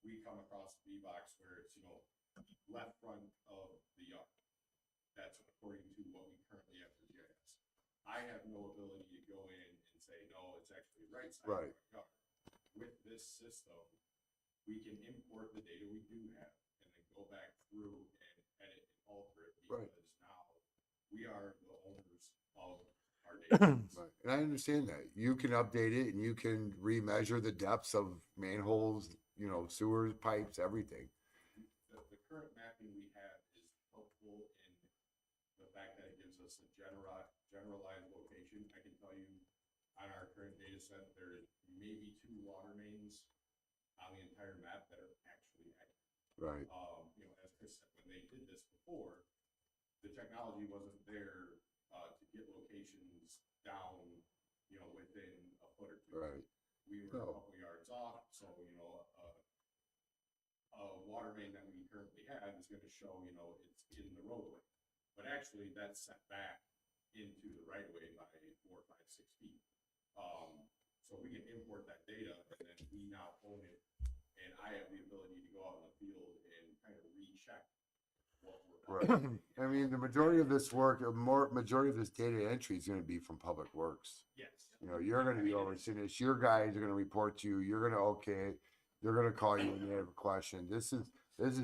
[SPEAKER 11] we come across the B-box where it's, left front of the yard. That's according to what we currently have for GIS. I have no ability to go in and say, no, it's actually right side of
[SPEAKER 3] Right.
[SPEAKER 11] my yard. With this system, we can import the data we do have and then go back through and edit and alter it
[SPEAKER 3] Right.
[SPEAKER 11] because now we are the owners of our data.
[SPEAKER 3] Right, and I understand that. You can update it and you can remeasure the depths of manholes, you know, sewers, pipes, everything.
[SPEAKER 11] The current mapping we have is helpful in the fact that it gives us a generalized location. I can tell you on our current data set, there's maybe 2 water mains on the entire map that are actually active.
[SPEAKER 3] Right,
[SPEAKER 11] You know, as Chris said, when they did this before, the technology wasn't there to get locations down, you know, within a foot or 2.
[SPEAKER 3] right.
[SPEAKER 11] We were a
[SPEAKER 3] No.
[SPEAKER 11] couple yards off, so, you know, a water main that we currently have is gonna show, you know, it's in the roadway. But actually, that's set back into the right of way by 4, 5, 6 feet. So we can import that data, and then we now own it, and I have the ability to go out in the field and kind of recheck what we're.
[SPEAKER 3] Right. I mean, the majority of this work, majority of this data entry is gonna be from Public Works.
[SPEAKER 11] Yes.
[SPEAKER 3] You know, you're gonna be overseeing this, your guys are gonna report to you, you're gonna okay it, they're gonna call you when they have a question. This is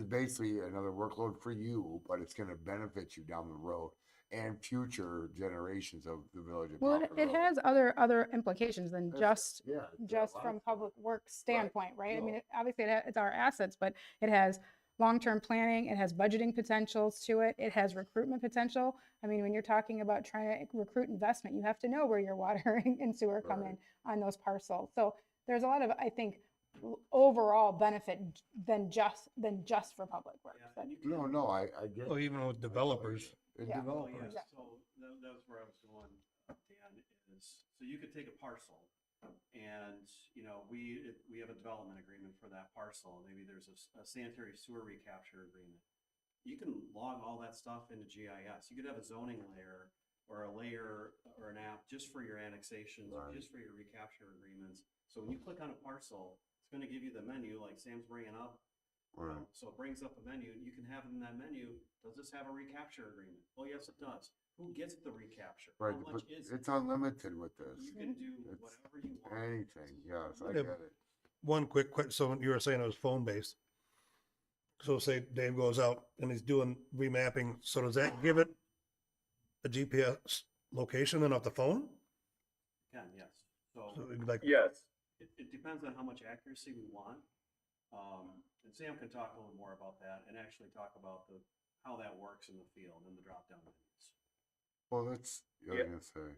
[SPEAKER 3] basically another workload for you, but it's gonna benefit you down the road and future generations of the village of
[SPEAKER 1] Well,
[SPEAKER 3] Poplar
[SPEAKER 1] it
[SPEAKER 3] Road.
[SPEAKER 1] has other implications than
[SPEAKER 3] That's-
[SPEAKER 1] just,
[SPEAKER 3] yeah, it's got a
[SPEAKER 1] just
[SPEAKER 3] lot
[SPEAKER 1] from
[SPEAKER 3] of-
[SPEAKER 1] public works standpoint, right? I mean,
[SPEAKER 3] No.
[SPEAKER 1] obviously it's our assets, but it has long-term planning, it has budgeting potentials to it, it has recruitment potential. I mean, when you're talking about trying to recruit investment, you have to know where your water and sewer come in on those parcels. So there's a lot of, I think, overall benefit than just for public works.
[SPEAKER 6] Yeah,
[SPEAKER 1] But-
[SPEAKER 6] and you can-
[SPEAKER 3] No, I get.
[SPEAKER 5] Well,
[SPEAKER 3] it.
[SPEAKER 5] even with developers,
[SPEAKER 3] And
[SPEAKER 1] Yeah.
[SPEAKER 6] Oh,
[SPEAKER 3] developers.
[SPEAKER 6] yeah, so that was where I was going, Dan, is, so you could take a parcel and, you know, we have a development agreement for that parcel. Maybe there's a sanitary sewer recapture agreement. You can log all that stuff into GIS. You could have a zoning layer or a layer or an app just for your annexations or
[SPEAKER 3] Right.
[SPEAKER 6] just for your recapture agreements. So when you click on a parcel, it's gonna give you the menu like Sam's bringing up.
[SPEAKER 3] Right.
[SPEAKER 6] So it brings up a menu, and you can have in that menu, does this have a recapture agreement? Oh, yes, it does. Who gets the recapture?
[SPEAKER 3] Right,
[SPEAKER 6] How
[SPEAKER 3] but
[SPEAKER 6] much is it?
[SPEAKER 3] it's unlimited with this.
[SPEAKER 6] You can do
[SPEAKER 3] It's
[SPEAKER 6] whatever you want.
[SPEAKER 3] anything, yes, I
[SPEAKER 5] Yeah.
[SPEAKER 3] get it.
[SPEAKER 5] one quick, so you were saying it was phone based. So say Dave goes out and he's doing remapping, so does that give it a GPS location then off the phone?
[SPEAKER 6] Can, yes.
[SPEAKER 5] So
[SPEAKER 6] So
[SPEAKER 5] it'd be like,
[SPEAKER 10] Yes.
[SPEAKER 6] it depends on how much accuracy we want. And Sam can talk a little more about that and actually talk about how that works in the field and the drop-down menus.
[SPEAKER 3] Well, that's, I was
[SPEAKER 10] Yeah.
[SPEAKER 3] gonna say.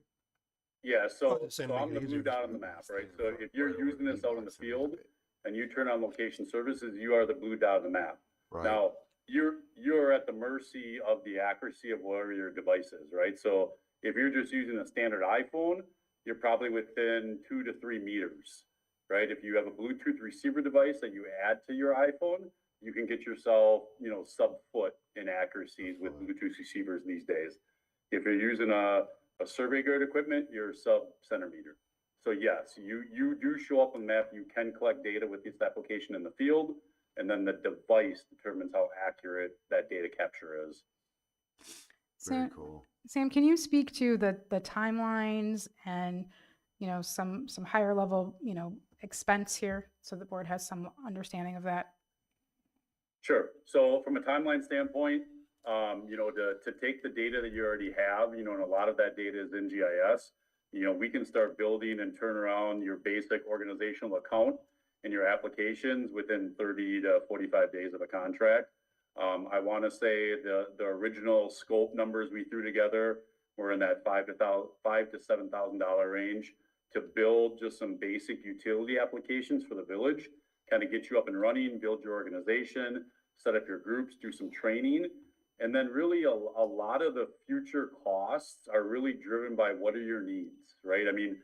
[SPEAKER 10] Yeah, so,
[SPEAKER 5] Just saying
[SPEAKER 10] so
[SPEAKER 5] make
[SPEAKER 10] I'm
[SPEAKER 5] it
[SPEAKER 10] the
[SPEAKER 5] easier
[SPEAKER 10] blue
[SPEAKER 5] to
[SPEAKER 10] dot on the map, right? So if you're using this out in the field and you turn on location services, you are the blue dot on the map.
[SPEAKER 3] Right,
[SPEAKER 10] Now, you're at the mercy of the accuracy of whatever your device is, right? So if you're just using a standard iPhone, you're probably within 2 to 3 meters, right? If you have a Bluetooth receiver device that you add to your iPhone, you can get yourself, you know, sub-foot in accuracies with Bluetooth receivers these days. If you're using a survey grade equipment, you're sub-centimeter. So yes, you do show up on the map, you can collect data with this application in the field, and then the device determines how accurate that data capture is.
[SPEAKER 3] very
[SPEAKER 1] Sam,
[SPEAKER 3] cool.
[SPEAKER 1] Sam, can you speak to the timelines and, you know, some higher level, you know, expense here so the board has some understanding of that?
[SPEAKER 10] Sure. So from a timeline standpoint, you know, to take the data that you already have, you know, and a lot of that data is in GIS, you know, we can start building and turn around your basic organizational account and your applications within 30 to 45 days of a contract. I want to say the original scope numbers we threw together were in that $5,000 to $7,000 range to build just some basic utility applications for the village, kind of get you up and running, build your organization, set up your groups, do some training. And then really a lot of the future costs are really driven by what are your needs, right? I mean,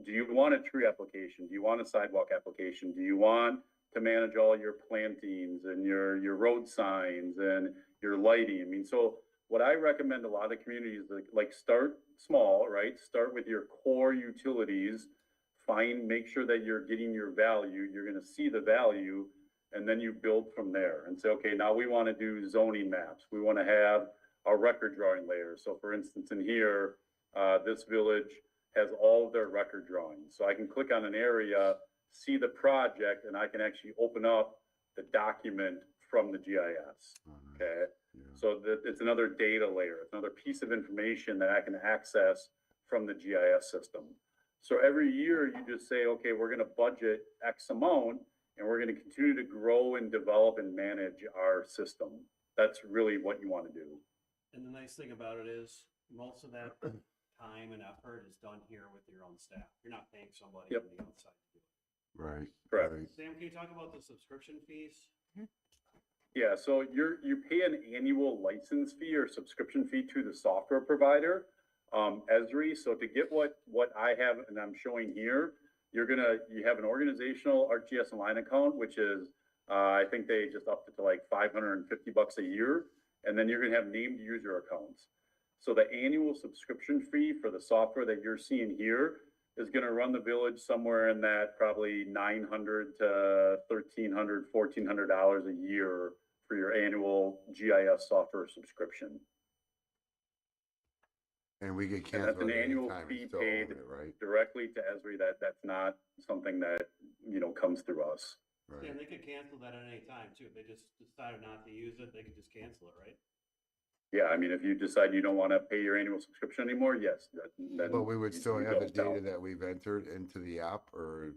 [SPEAKER 10] do you want a tree application? Do you want a sidewalk application? Do you want to manage all your plantings and your road signs and your lighting? I mean, so what I recommend a lot of communities like start small, right? Start with your core utilities, make sure that you're getting your value, you're gonna see the value, and then you build from there and say, okay, now we want to do zoning maps. We want to have a record drawing layer. So for instance, in here, this village has all of their record drawings. So I can click on an area, see the project, and I can actually open up the document from the GIS, okay?
[SPEAKER 3] Yeah.
[SPEAKER 10] So that it's another data layer, it's another piece of information that I can access from the GIS system. So every year you just say, okay, we're gonna budget X amount and we're gonna continue to grow and develop and manage our system. That's really what you wanna do.
[SPEAKER 6] And the nice thing about it is, most of that time and effort is done here with your own staff. You're not paying somebody
[SPEAKER 10] Yep.
[SPEAKER 6] on the outside to do it.
[SPEAKER 3] Right.
[SPEAKER 10] Correct.
[SPEAKER 3] right.
[SPEAKER 6] Sam, can you talk about the subscription fees?
[SPEAKER 10] Yeah, so you pay an annual license fee or subscription fee to the software provider, Esri. So to get what I have and I'm showing here, you have an organizational ArcGIS Online account, which is, I think they just upped it to like $550 a year. And then you're gonna have named user accounts. So the annual subscription fee for the software that you're seeing here is gonna run the village somewhere in that probably $900 to $1,300, $1,400 a year for your annual GIS software subscription.
[SPEAKER 3] And we get
[SPEAKER 10] And
[SPEAKER 3] canceled
[SPEAKER 10] that's an
[SPEAKER 3] at any
[SPEAKER 10] annual
[SPEAKER 3] time,
[SPEAKER 10] fee
[SPEAKER 3] still
[SPEAKER 10] paid
[SPEAKER 3] own it, right?
[SPEAKER 10] directly to Esri. That's not something that, comes through us.
[SPEAKER 6] Yeah,
[SPEAKER 3] Right.
[SPEAKER 6] and they could cancel that at any time too. If they just decided not to use it, they could just cancel it, right?
[SPEAKER 10] Yeah, I mean, if you decide you don't wanna pay your annual subscription anymore, yes, then.
[SPEAKER 3] But we would still
[SPEAKER 10] you
[SPEAKER 3] have the
[SPEAKER 10] don't tell.
[SPEAKER 3] data that we've entered into the app, or,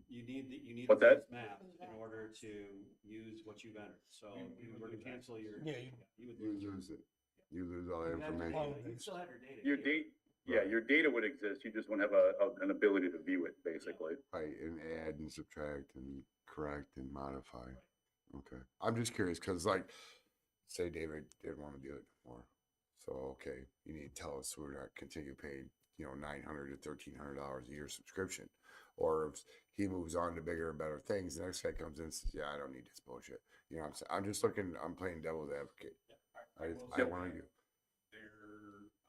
[SPEAKER 6] You need
[SPEAKER 10] What's
[SPEAKER 6] those
[SPEAKER 10] that?
[SPEAKER 6] maps in order to use what you've entered. So if you were to cancel your.
[SPEAKER 5] Yeah,
[SPEAKER 6] You would
[SPEAKER 3] you
[SPEAKER 6] lose.
[SPEAKER 3] lose it. You lose all that
[SPEAKER 6] You'd have your
[SPEAKER 3] information.
[SPEAKER 6] data. You'd still have your data.
[SPEAKER 10] Your date, yeah, your data would exist, you just wouldn't have an ability to view it, basically.
[SPEAKER 3] Right, and add and subtract and correct and modify. Okay, I'm just curious, cause like, say David didn't wanna do it more. So, okay, you need to tell us we're not continue paying, $900 to $1,300 a year subscription. Or if he moves on to bigger and better things, the next guy comes in and says, yeah, I don't need this bullshit. You know what I'm saying? I'm just looking, I'm playing devil's advocate. I wanna do.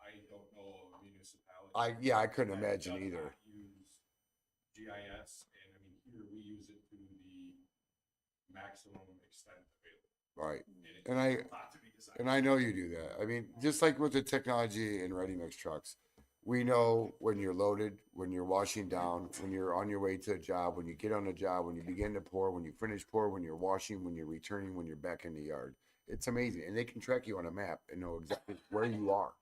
[SPEAKER 11] I don't know of a municipality.
[SPEAKER 3] I couldn't
[SPEAKER 11] that
[SPEAKER 3] imagine
[SPEAKER 11] does
[SPEAKER 3] either.
[SPEAKER 11] not Use GIS, and I mean, here we use it to the maximum extent available.
[SPEAKER 3] Right.
[SPEAKER 11] it's
[SPEAKER 3] And I-
[SPEAKER 11] a lot to be decided.
[SPEAKER 3] And I know you do that. I mean, just like with the technology in ready mix trucks, we know when you're loaded, when you're washing down, when you're on your way to a job, when you get on a job, when you begin to pour, when you finish pour, when you're washing, when you're returning, when you're back in the yard. It's amazing. And they can track you on a map and know exactly where you are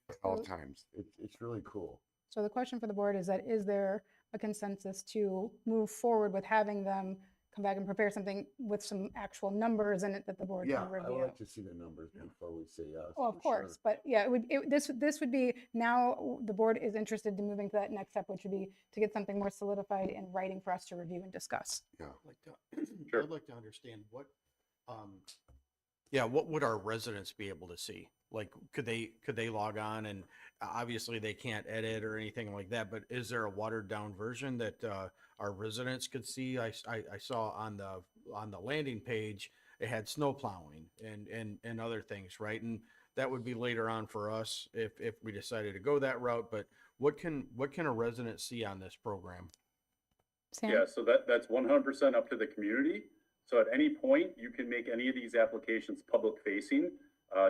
[SPEAKER 3] at all times. It's really cool.
[SPEAKER 1] So the question for the board is that, is there a consensus to move forward with having them come back and prepare something with some actual numbers in it that the board
[SPEAKER 3] Yeah,
[SPEAKER 1] can
[SPEAKER 3] I would
[SPEAKER 1] review?
[SPEAKER 3] like to see the numbers before we say yes.
[SPEAKER 1] Well, of
[SPEAKER 3] for sure.
[SPEAKER 1] course, but yeah, this would be, now the board is interested in moving to that next step, which would be to get something more solidified in writing for us to review and discuss.
[SPEAKER 10] Sure.
[SPEAKER 9] I'd like to understand what would our residents be able to see? Like, could they log on, and obviously they can't edit or anything like that, but is there a watered down version that our residents could see? I saw on the landing page, it had snow plowing and other things, right? And that would be later on for us if we decided to go that route, but what can a resident see on this program?
[SPEAKER 1] Sam?
[SPEAKER 10] Yeah, so that's 100% up to the community. So at any point, you can make any of these applications public facing.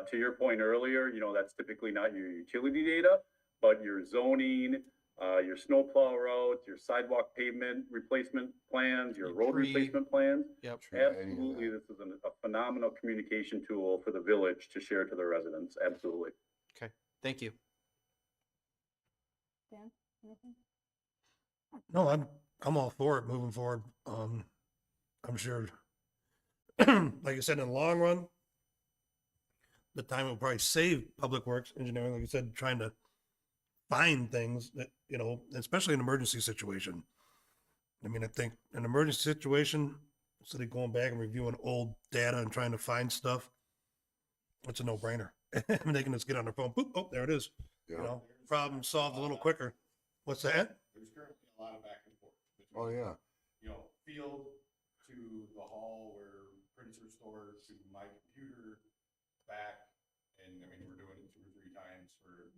[SPEAKER 10] To your point earlier, that's typically not your utility data, but your zoning, your snowplow routes, your sidewalk pavement replacement plans, your
[SPEAKER 9] Your
[SPEAKER 10] road
[SPEAKER 9] tree.
[SPEAKER 10] replacement plans.
[SPEAKER 9] Yep.
[SPEAKER 3] True, any of
[SPEAKER 10] Absolutely,
[SPEAKER 3] that.
[SPEAKER 10] this is a phenomenal communication tool for the village to share to the residents. Absolutely.
[SPEAKER 9] Okay, thank you.
[SPEAKER 1] Dan, anything?
[SPEAKER 5] No, I'm all for it moving forward. I'm sure, like you said, in the long run, the time will probably save public works engineering, like you said, trying to find things that, especially an emergency situation. I mean, I think an emergency situation, instead of going back and reviewing old data and trying to find stuff, it's a no-brainer. I mean, they can just get on their phone, boop, oh, there it is.
[SPEAKER 3] Yeah.
[SPEAKER 5] Problem solved a little quicker. What's that?
[SPEAKER 11] There's currently a lot of back and forth.
[SPEAKER 3] Oh,
[SPEAKER 11] between,
[SPEAKER 3] yeah.
[SPEAKER 11] Field to the hall where prints are stored, to my computer, back. And I mean, we're doing it 2 or 3 times for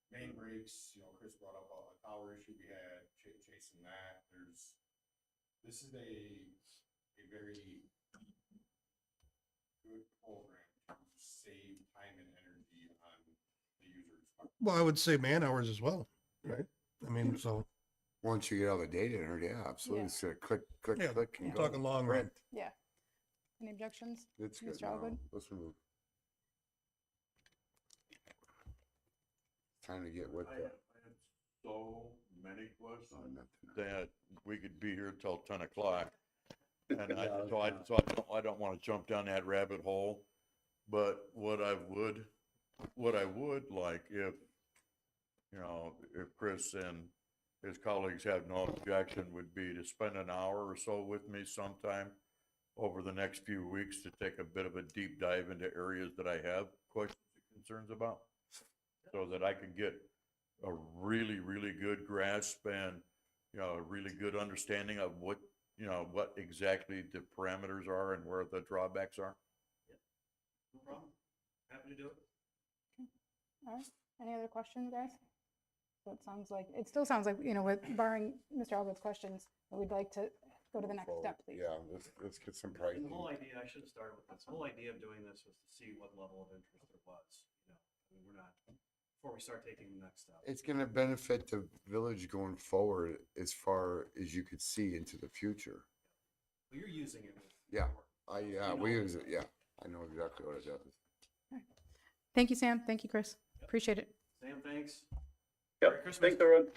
[SPEAKER 11] main breaks. Chris brought up a tower issue we had, chasing that. This is a very good program to save time and energy on the user's part.
[SPEAKER 5] Well, I would say man hours as well, right? I mean, so,
[SPEAKER 3] Once you get all the data in there, yeah, absolutely.
[SPEAKER 1] Yeah.
[SPEAKER 3] It's a click, click,
[SPEAKER 5] yeah,
[SPEAKER 3] click. And
[SPEAKER 5] I'm
[SPEAKER 3] go.
[SPEAKER 5] talking long run.
[SPEAKER 3] Print.
[SPEAKER 1] Yeah. Any objections?
[SPEAKER 3] It's good.
[SPEAKER 1] Mr. Allgood?
[SPEAKER 3] Let's remove. trying to get with
[SPEAKER 7] I
[SPEAKER 3] the.
[SPEAKER 7] have so many questions
[SPEAKER 3] Oh, nothing.
[SPEAKER 7] that we could be here till 10 o'clock. And
[SPEAKER 3] Yeah.
[SPEAKER 7] I don't want to jump down that rabbit hole. But what I would like if, you know, if Chris and his colleagues have no objection, would be to spend an hour or so with me sometime over the next few weeks to take a bit of a deep dive into areas that I have questions and concerns about, so that I can get a really, really good grasp and, you know, a really good understanding of what, you know, what exactly the parameters are and where the drawbacks are.
[SPEAKER 6] No problem. Happy to do it.
[SPEAKER 1] All right. Any other questions, guys? So it still sounds like, you know, with barring Mr. Albert's questions, we'd like to go to the next step, please.
[SPEAKER 3] Yeah, let's get some pricing.
[SPEAKER 6] The whole idea, I should have started with this, the whole idea of doing this was to see what level of interest there was, you know, I mean, we're not, before we start taking the next step.
[SPEAKER 3] It's gonna benefit the village going forward as far as you could see into the future.
[SPEAKER 6] Well, you're using it.
[SPEAKER 3] Yeah, we
[SPEAKER 6] know
[SPEAKER 3] use it, yeah. I know exactly what it does.
[SPEAKER 1] Thank you, Sam. Thank you, Chris. Appreciate it.
[SPEAKER 6] Sam, thanks.
[SPEAKER 10] Yep,
[SPEAKER 6] Merry Christmas.
[SPEAKER 10] thanks, everyone.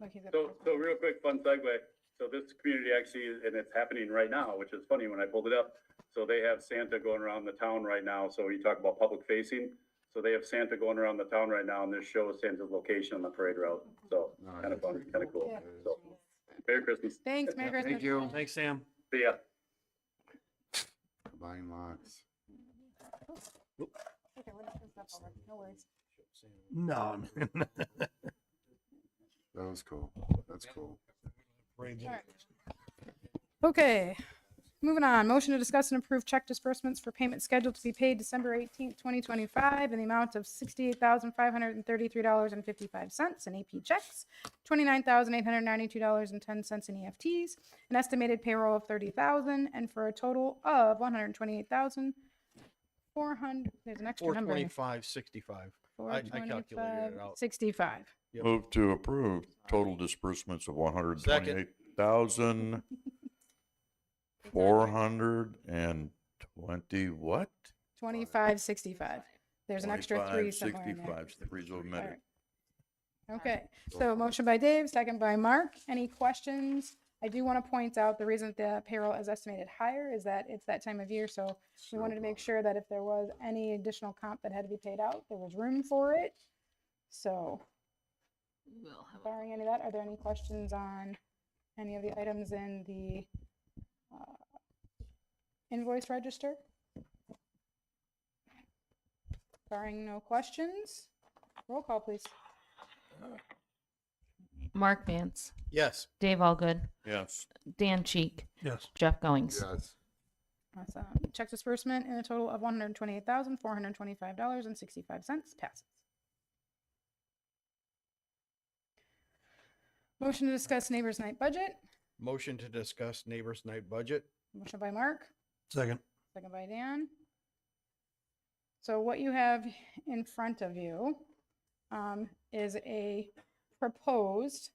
[SPEAKER 1] Look, he's up.
[SPEAKER 10] So real quick, fun segue. So this community actually, and it's happening right now, which is funny when I pulled it up. So they have Santa going around the town right now. So you talk about public facing. So they have Santa going around the town right now, and this shows Santa's location on the parade route. So kind of fun, kind of cool.
[SPEAKER 1] Yeah.
[SPEAKER 10] So Merry Christmas.
[SPEAKER 1] Thanks, Merry Christmas.
[SPEAKER 3] Thank you.
[SPEAKER 6] Thanks, Sam.
[SPEAKER 10] See ya.
[SPEAKER 3] Buying lots.
[SPEAKER 1] Okay, we're not gonna step over. No worries.
[SPEAKER 5] No.
[SPEAKER 3] That was cool. That's cool.
[SPEAKER 1] All right. Okay, moving on. Motion to discuss and approve check disbursements for payment scheduled to be paid December 18th, 2025 in the amount of $68,533.55 in AP checks, $29,892.10 in EFTs, an estimated payroll of $30,000, and for a total of $128,400. There's an extra number.
[SPEAKER 9] 425.65. I calculated it out.
[SPEAKER 1] 65.
[SPEAKER 9] Yep.
[SPEAKER 7] Move to approve total disbursements of $128,420 what?
[SPEAKER 1] 2565. There's an extra three somewhere in there.
[SPEAKER 7] 2565, three's
[SPEAKER 1] All
[SPEAKER 7] omitted.
[SPEAKER 1] right. Okay, so motion by Dave, second by Mark. Any questions? I do want to point out the reason the payroll is estimated higher is that it's that time of year, so we wanted to make sure that if there was any additional comp that had to be paid out, there was room for it. So
[SPEAKER 2] We'll have a-
[SPEAKER 1] barring any of that, are there any questions on any of the items in the invoice register? Barring no questions, roll call, please.
[SPEAKER 2] Mark Vance,
[SPEAKER 9] Yes.
[SPEAKER 2] Dave Allgood,
[SPEAKER 7] Yes.
[SPEAKER 2] Dan Cheek,
[SPEAKER 5] Yes.
[SPEAKER 2] Jeff Goings.
[SPEAKER 3] Yes.
[SPEAKER 1] Awesome. Check disbursement in a total of $128,425.65 passes. Motion to discuss neighbors' night budget.
[SPEAKER 9] Motion to discuss neighbors' night budget.
[SPEAKER 1] Motion by Mark,
[SPEAKER 5] Second.
[SPEAKER 1] second by Dan. So what you have in front of you is a proposed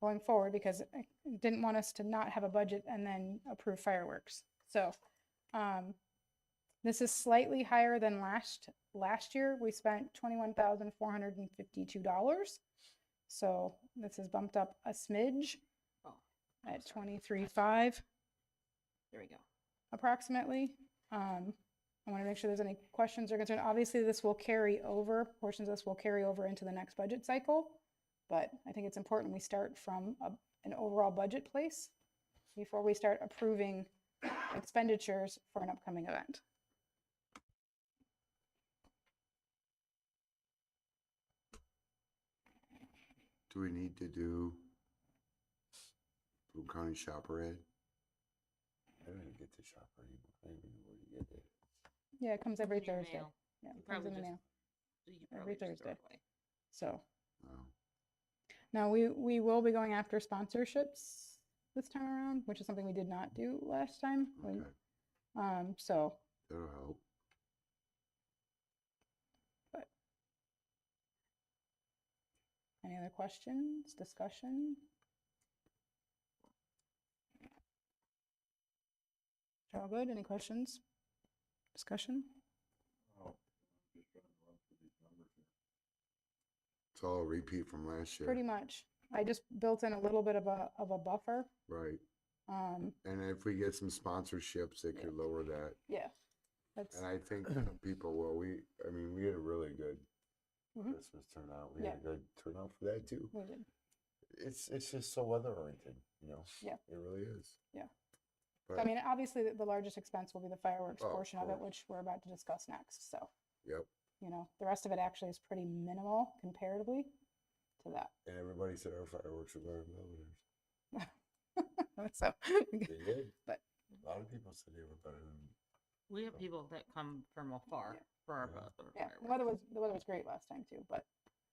[SPEAKER 1] going forward, because I didn't want us to not have a budget and then approve fireworks. So this is slightly higher than last year. We spent $21,452. So this is bumped up a smidge
[SPEAKER 2] Oh,
[SPEAKER 1] at 23.5
[SPEAKER 2] there we go.
[SPEAKER 1] approximately. I want to make sure there's any questions or concern. Obviously, this will carry over, portions of this will carry over into the next budget cycle. But I think it's important we start from an overall budget place before we start approving expenditures for an upcoming event.
[SPEAKER 3] Do we need to do Blue County Shopper Ed? I didn't get the shopper anymore. I don't even know where to get it.
[SPEAKER 1] Yeah, it comes every
[SPEAKER 2] In your
[SPEAKER 1] Thursday.
[SPEAKER 2] mail.
[SPEAKER 1] Yeah,
[SPEAKER 2] You
[SPEAKER 1] it comes in
[SPEAKER 2] probably
[SPEAKER 1] the
[SPEAKER 2] just-
[SPEAKER 1] mail.
[SPEAKER 2] You
[SPEAKER 1] Every
[SPEAKER 2] probably just throw
[SPEAKER 1] Thursday.
[SPEAKER 2] it away.
[SPEAKER 1] So
[SPEAKER 3] Oh.
[SPEAKER 1] now we will be going after sponsorships this time around, which is something we did not do last time.
[SPEAKER 3] Okay,
[SPEAKER 1] So
[SPEAKER 3] that'll help.
[SPEAKER 1] any other questions, discussion? All good? Any questions? Discussion?
[SPEAKER 3] It's all a repeat from last year.
[SPEAKER 1] pretty much. I just built in a little bit of a buffer.
[SPEAKER 3] Right.
[SPEAKER 1] Um,
[SPEAKER 3] And if we get some sponsorships, it could lower that.
[SPEAKER 1] yeah, that's,
[SPEAKER 3] And I think people will, I mean, we had a really good
[SPEAKER 1] Mhm.
[SPEAKER 3] Christmas turnout. We had a good turnout for that too.
[SPEAKER 1] we did.
[SPEAKER 3] It's just so weather oriented, you know?
[SPEAKER 1] Yeah.
[SPEAKER 3] It really is.
[SPEAKER 1] Yeah.
[SPEAKER 3] But,
[SPEAKER 1] So, I mean, obviously, the largest expense will be the fireworks
[SPEAKER 3] Oh, of
[SPEAKER 1] portion of it,
[SPEAKER 3] course.
[SPEAKER 1] which we're about to discuss next. So,
[SPEAKER 3] yep.
[SPEAKER 1] you know, the rest of it actually is pretty minimal comparatively to that.
[SPEAKER 3] And everybody said our fireworks were better than others.
[SPEAKER 1] So,
[SPEAKER 3] They did.
[SPEAKER 1] But-
[SPEAKER 3] a lot of people said they were better than.
[SPEAKER 2] We have people that come from afar
[SPEAKER 1] Yeah.
[SPEAKER 2] for our
[SPEAKER 3] Yeah.
[SPEAKER 1] yeah,
[SPEAKER 2] fireworks.
[SPEAKER 1] the weather was great last time too. But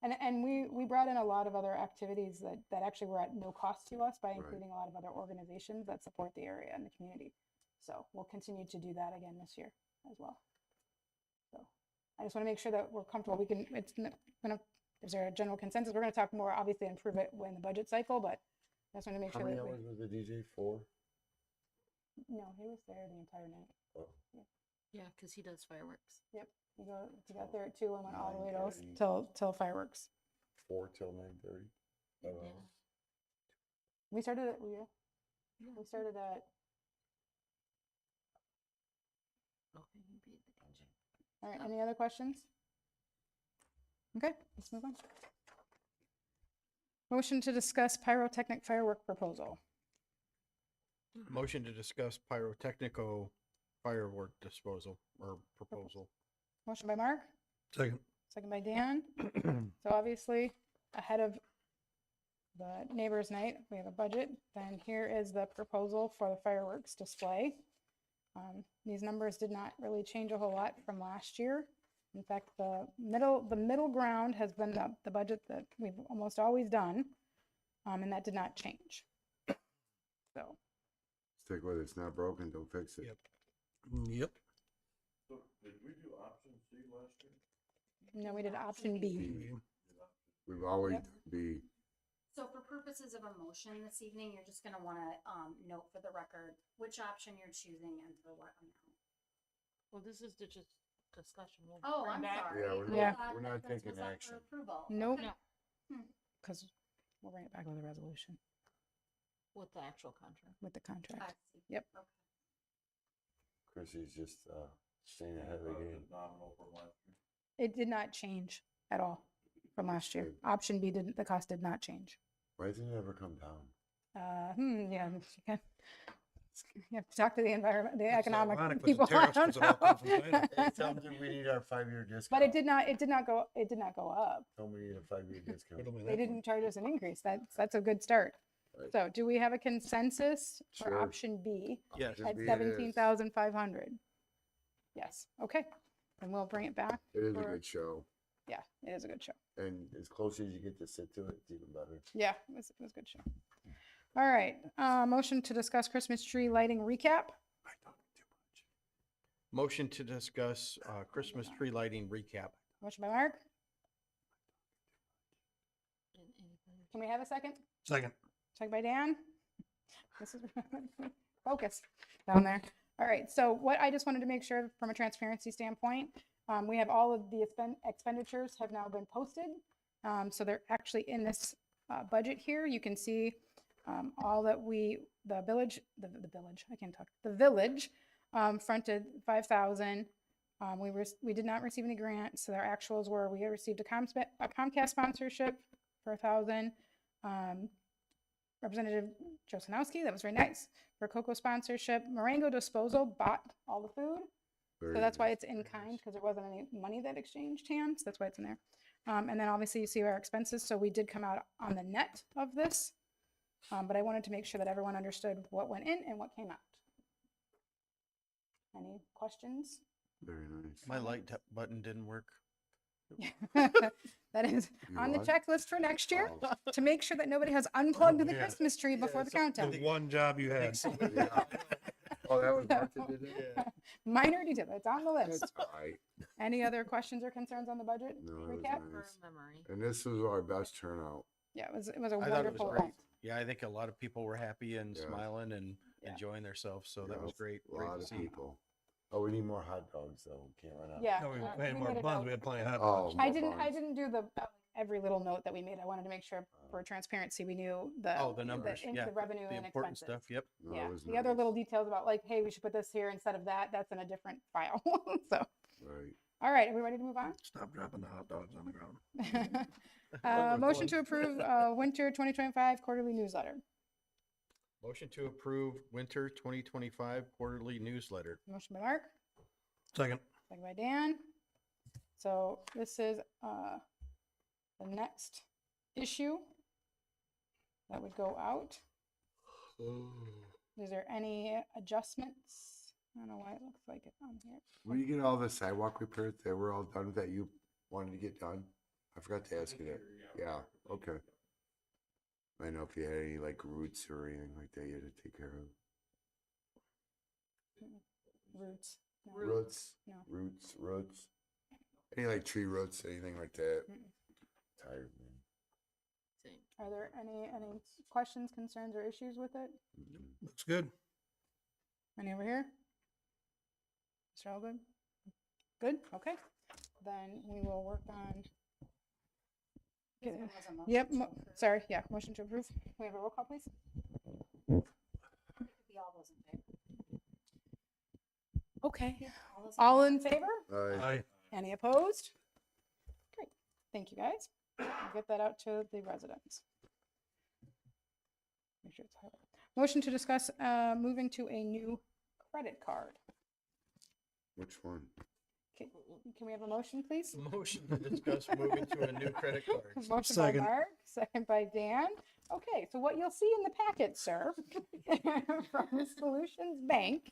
[SPEAKER 1] and we brought in a lot of other activities that actually were at no cost to us by
[SPEAKER 3] Right.
[SPEAKER 1] including a lot of other organizations that support the area and the community. So we'll continue to do that again this year as well. So I just want to make sure that we're comfortable. We can. Gonna. Is there a general consensus? We're going to talk more, obviously, improve it in the budget cycle, but I just want to make
[SPEAKER 3] How
[SPEAKER 1] sure
[SPEAKER 3] many
[SPEAKER 1] that we,
[SPEAKER 3] hours was the DJ for?
[SPEAKER 1] no, he was there the entire night.
[SPEAKER 3] Oh,
[SPEAKER 2] Yeah, because he does fireworks.
[SPEAKER 1] He got there at 2 and went all the way
[SPEAKER 3] 9:30.
[SPEAKER 1] till fireworks.
[SPEAKER 3] 4 till 9:30.
[SPEAKER 2] Yeah.
[SPEAKER 1] We started at we started at
[SPEAKER 2] Okay, he beat the kitchen.
[SPEAKER 1] all right. Any other questions? Okay, let's move on. Motion to discuss pyrotechnic firework proposal.
[SPEAKER 9] Motion to discuss pyrotechnical firework disposal or proposal.
[SPEAKER 1] Motion by Mark,
[SPEAKER 5] Second.
[SPEAKER 1] second by Dan. So obviously, ahead of the neighbors' night, we have a budget. Then here is the proposal for the fireworks display. These numbers did not really change a whole lot from last year. In fact, the middle ground has been the budget that we've almost always done, and that did not change. So,
[SPEAKER 3] Stick with it. It's not broken. Don't fix it.
[SPEAKER 5] Yep. Yep.
[SPEAKER 7] So did we do option C last year?
[SPEAKER 1] no, we did option B.
[SPEAKER 3] We've always
[SPEAKER 1] Yep.
[SPEAKER 3] done B.
[SPEAKER 8] So for purposes of a motion this evening, you're just gonna wanna, note for the record which option you're choosing and for what amount.
[SPEAKER 2] Well, this is just discussion. We'll
[SPEAKER 8] Oh,
[SPEAKER 2] bring
[SPEAKER 8] I'm
[SPEAKER 2] back-
[SPEAKER 8] sorry.
[SPEAKER 3] Yeah,
[SPEAKER 8] I
[SPEAKER 1] Yeah.
[SPEAKER 8] thought
[SPEAKER 3] we're not
[SPEAKER 8] that this
[SPEAKER 3] taking
[SPEAKER 8] was up for
[SPEAKER 3] action.
[SPEAKER 8] Approval.
[SPEAKER 1] Nope.
[SPEAKER 8] Okay.
[SPEAKER 1] Because we'll bring it back with a resolution
[SPEAKER 2] With the actual contract.
[SPEAKER 1] with the
[SPEAKER 8] I
[SPEAKER 1] contract.
[SPEAKER 8] see.
[SPEAKER 1] Yep.
[SPEAKER 8] Okay.
[SPEAKER 3] Chrissy's just staying ahead of the game.
[SPEAKER 7] Nominal from last year.
[SPEAKER 1] It did not change at all from last year.
[SPEAKER 3] Good.
[SPEAKER 1] Option B didn't. The cost did not change.
[SPEAKER 3] Why doesn't it ever come down?
[SPEAKER 1] Yeah, you have to talk to the environment, the
[SPEAKER 5] It's
[SPEAKER 1] economic
[SPEAKER 5] ironic with the
[SPEAKER 1] people. I
[SPEAKER 5] tariffs,
[SPEAKER 1] don't
[SPEAKER 5] 'cause it all comes from China.
[SPEAKER 1] know.
[SPEAKER 3] Hey, tell them we need our 5-year discount.
[SPEAKER 1] But it did not go up.
[SPEAKER 3] Tell them we need a 5-year discount.
[SPEAKER 5] Riddle me
[SPEAKER 1] They
[SPEAKER 5] that
[SPEAKER 1] didn't
[SPEAKER 5] one.
[SPEAKER 1] charge us an increase. That's a good start.
[SPEAKER 3] Right.
[SPEAKER 1] So do we have a consensus for
[SPEAKER 3] Sure.
[SPEAKER 1] option B
[SPEAKER 9] Yes.
[SPEAKER 3] Option
[SPEAKER 1] at
[SPEAKER 3] B it is.
[SPEAKER 1] 17,500? Yes, okay. And we'll bring it back.
[SPEAKER 3] It is a
[SPEAKER 1] for-
[SPEAKER 3] good show.
[SPEAKER 1] Yeah, it is a good show.
[SPEAKER 3] And as close as you get to sit to it, it's even better.
[SPEAKER 1] Yeah, it was a good show. All right, motion to discuss Christmas tree lighting recap.
[SPEAKER 3] I talk too much.
[SPEAKER 9] Motion to discuss Christmas tree lighting recap.
[SPEAKER 1] Motion by Mark.
[SPEAKER 2] And anything-
[SPEAKER 1] Can we have a second?
[SPEAKER 5] Second.
[SPEAKER 1] Second by Dan. This is focus down there. All right, so what I just wanted to make sure from a transparency standpoint, we have all of the expenditures have now been posted. So they're actually in this budget here. You can see all that the village, I can't talk, the village fronted 5,000. We did not receive any grants, so our actuals were, we received a Comcast sponsorship for 1,000. Representative Josanowski, that was very nice. For Cocoa sponsorship, Marengo Disposal bought all the food. So
[SPEAKER 3] Very
[SPEAKER 1] that's why
[SPEAKER 3] nice,
[SPEAKER 1] it's in
[SPEAKER 3] very
[SPEAKER 1] kind,
[SPEAKER 3] nice.
[SPEAKER 1] because there wasn't any money that exchanged hands. That's why it's in there. And then obviously you see our expenses. So we did come out on the net of this. But I wanted to make sure that everyone understood what went in and what came out. Any questions?
[SPEAKER 3] Very nice.
[SPEAKER 9] My light button didn't work.
[SPEAKER 1] That is
[SPEAKER 3] You
[SPEAKER 1] on the
[SPEAKER 3] what?
[SPEAKER 1] checklist for next year,
[SPEAKER 3] Oh.
[SPEAKER 1] to make sure that nobody has unplugged the
[SPEAKER 3] Yeah.
[SPEAKER 1] Christmas tree before the countdown.
[SPEAKER 5] The one job you had.
[SPEAKER 3] Yeah. Oh, that was Martha did it?
[SPEAKER 1] Minor detail, it's on the list.
[SPEAKER 3] That's all right.
[SPEAKER 1] Any other questions or concerns on the budget
[SPEAKER 3] No, it was
[SPEAKER 1] recap?
[SPEAKER 2] For
[SPEAKER 3] nice.
[SPEAKER 2] memory.
[SPEAKER 3] And this was our best turnout.
[SPEAKER 1] Yeah, it was a
[SPEAKER 9] I thought it was
[SPEAKER 1] wonderful
[SPEAKER 9] great.
[SPEAKER 1] event.
[SPEAKER 9] Yeah, I think a lot of people were happy and
[SPEAKER 3] Yeah.
[SPEAKER 9] smiling and
[SPEAKER 1] Yeah.
[SPEAKER 9] enjoying themselves. So that
[SPEAKER 3] Yeah,
[SPEAKER 9] was great.
[SPEAKER 3] A
[SPEAKER 9] Great
[SPEAKER 3] lot
[SPEAKER 9] to
[SPEAKER 3] of
[SPEAKER 9] see.
[SPEAKER 3] people. Oh, we need more hot dogs though. Can't run out.
[SPEAKER 1] Yeah.
[SPEAKER 5] No, we
[SPEAKER 1] we
[SPEAKER 5] had more
[SPEAKER 1] made it
[SPEAKER 5] buns.
[SPEAKER 1] out.
[SPEAKER 5] We had plenty of hot
[SPEAKER 3] Oh,
[SPEAKER 5] dogs.
[SPEAKER 1] I
[SPEAKER 3] more
[SPEAKER 1] didn't
[SPEAKER 3] buns.
[SPEAKER 1] do the every little note that we made. I wanted to make sure for transparency, we knew the.
[SPEAKER 9] Oh, the numbers, yeah.
[SPEAKER 1] The revenue
[SPEAKER 9] The
[SPEAKER 1] and
[SPEAKER 9] important
[SPEAKER 1] expenses.
[SPEAKER 9] stuff, yep.
[SPEAKER 3] No,
[SPEAKER 1] Yeah,
[SPEAKER 3] it was
[SPEAKER 1] the other
[SPEAKER 3] nice.
[SPEAKER 1] little details about like, hey, we should put this here instead of that, that's in a different file. So,
[SPEAKER 3] Right.
[SPEAKER 1] all right, are we ready to move on?
[SPEAKER 5] Stop dropping the hot dogs on the ground.
[SPEAKER 1] Motion to approve, winter 2025 quarterly newsletter.
[SPEAKER 9] Motion to approve winter 2025 quarterly newsletter.
[SPEAKER 1] Motion by Mark,
[SPEAKER 5] Second.
[SPEAKER 1] second by Dan. So this is, the next issue that would go out. Is there any adjustments? I don't know why it looks like it on here.
[SPEAKER 3] Will you get all the sidewalk repairs that were all done that you wanted to get done? I forgot to ask you that. Yeah, okay. I know if you had any like roots or anything like that you had to take care of.
[SPEAKER 1] Roots. No.
[SPEAKER 3] Roots,
[SPEAKER 1] No.
[SPEAKER 3] roots. Any like tree roots, anything like that. Tired, man.
[SPEAKER 2] Same.
[SPEAKER 1] Are there any questions, concerns, or issues with it?
[SPEAKER 5] Looks good.
[SPEAKER 1] Any over here? Mr. Allgood? Good, okay. Then we will work on.
[SPEAKER 8] This one was a motion
[SPEAKER 1] Yep,
[SPEAKER 8] to approve.
[SPEAKER 1] sorry, yeah, motion to approve. Can we have a roll call, please?
[SPEAKER 8] It could be all those in favor.
[SPEAKER 1] Okay.
[SPEAKER 8] All those
[SPEAKER 1] All in favor?
[SPEAKER 5] Aye.
[SPEAKER 1] Any opposed? Great, thank you, guys. I'll get that out to the residents. Make sure it's highlighted. Motion to discuss moving to a new credit card.
[SPEAKER 3] Which one?
[SPEAKER 1] Can we have a motion, please?
[SPEAKER 9] Motion to discuss moving to a new credit card.
[SPEAKER 1] Motion
[SPEAKER 5] Second.
[SPEAKER 1] by Mark, second by Dan. Okay, so what you'll see in the packet, sir, from Solutions Bank,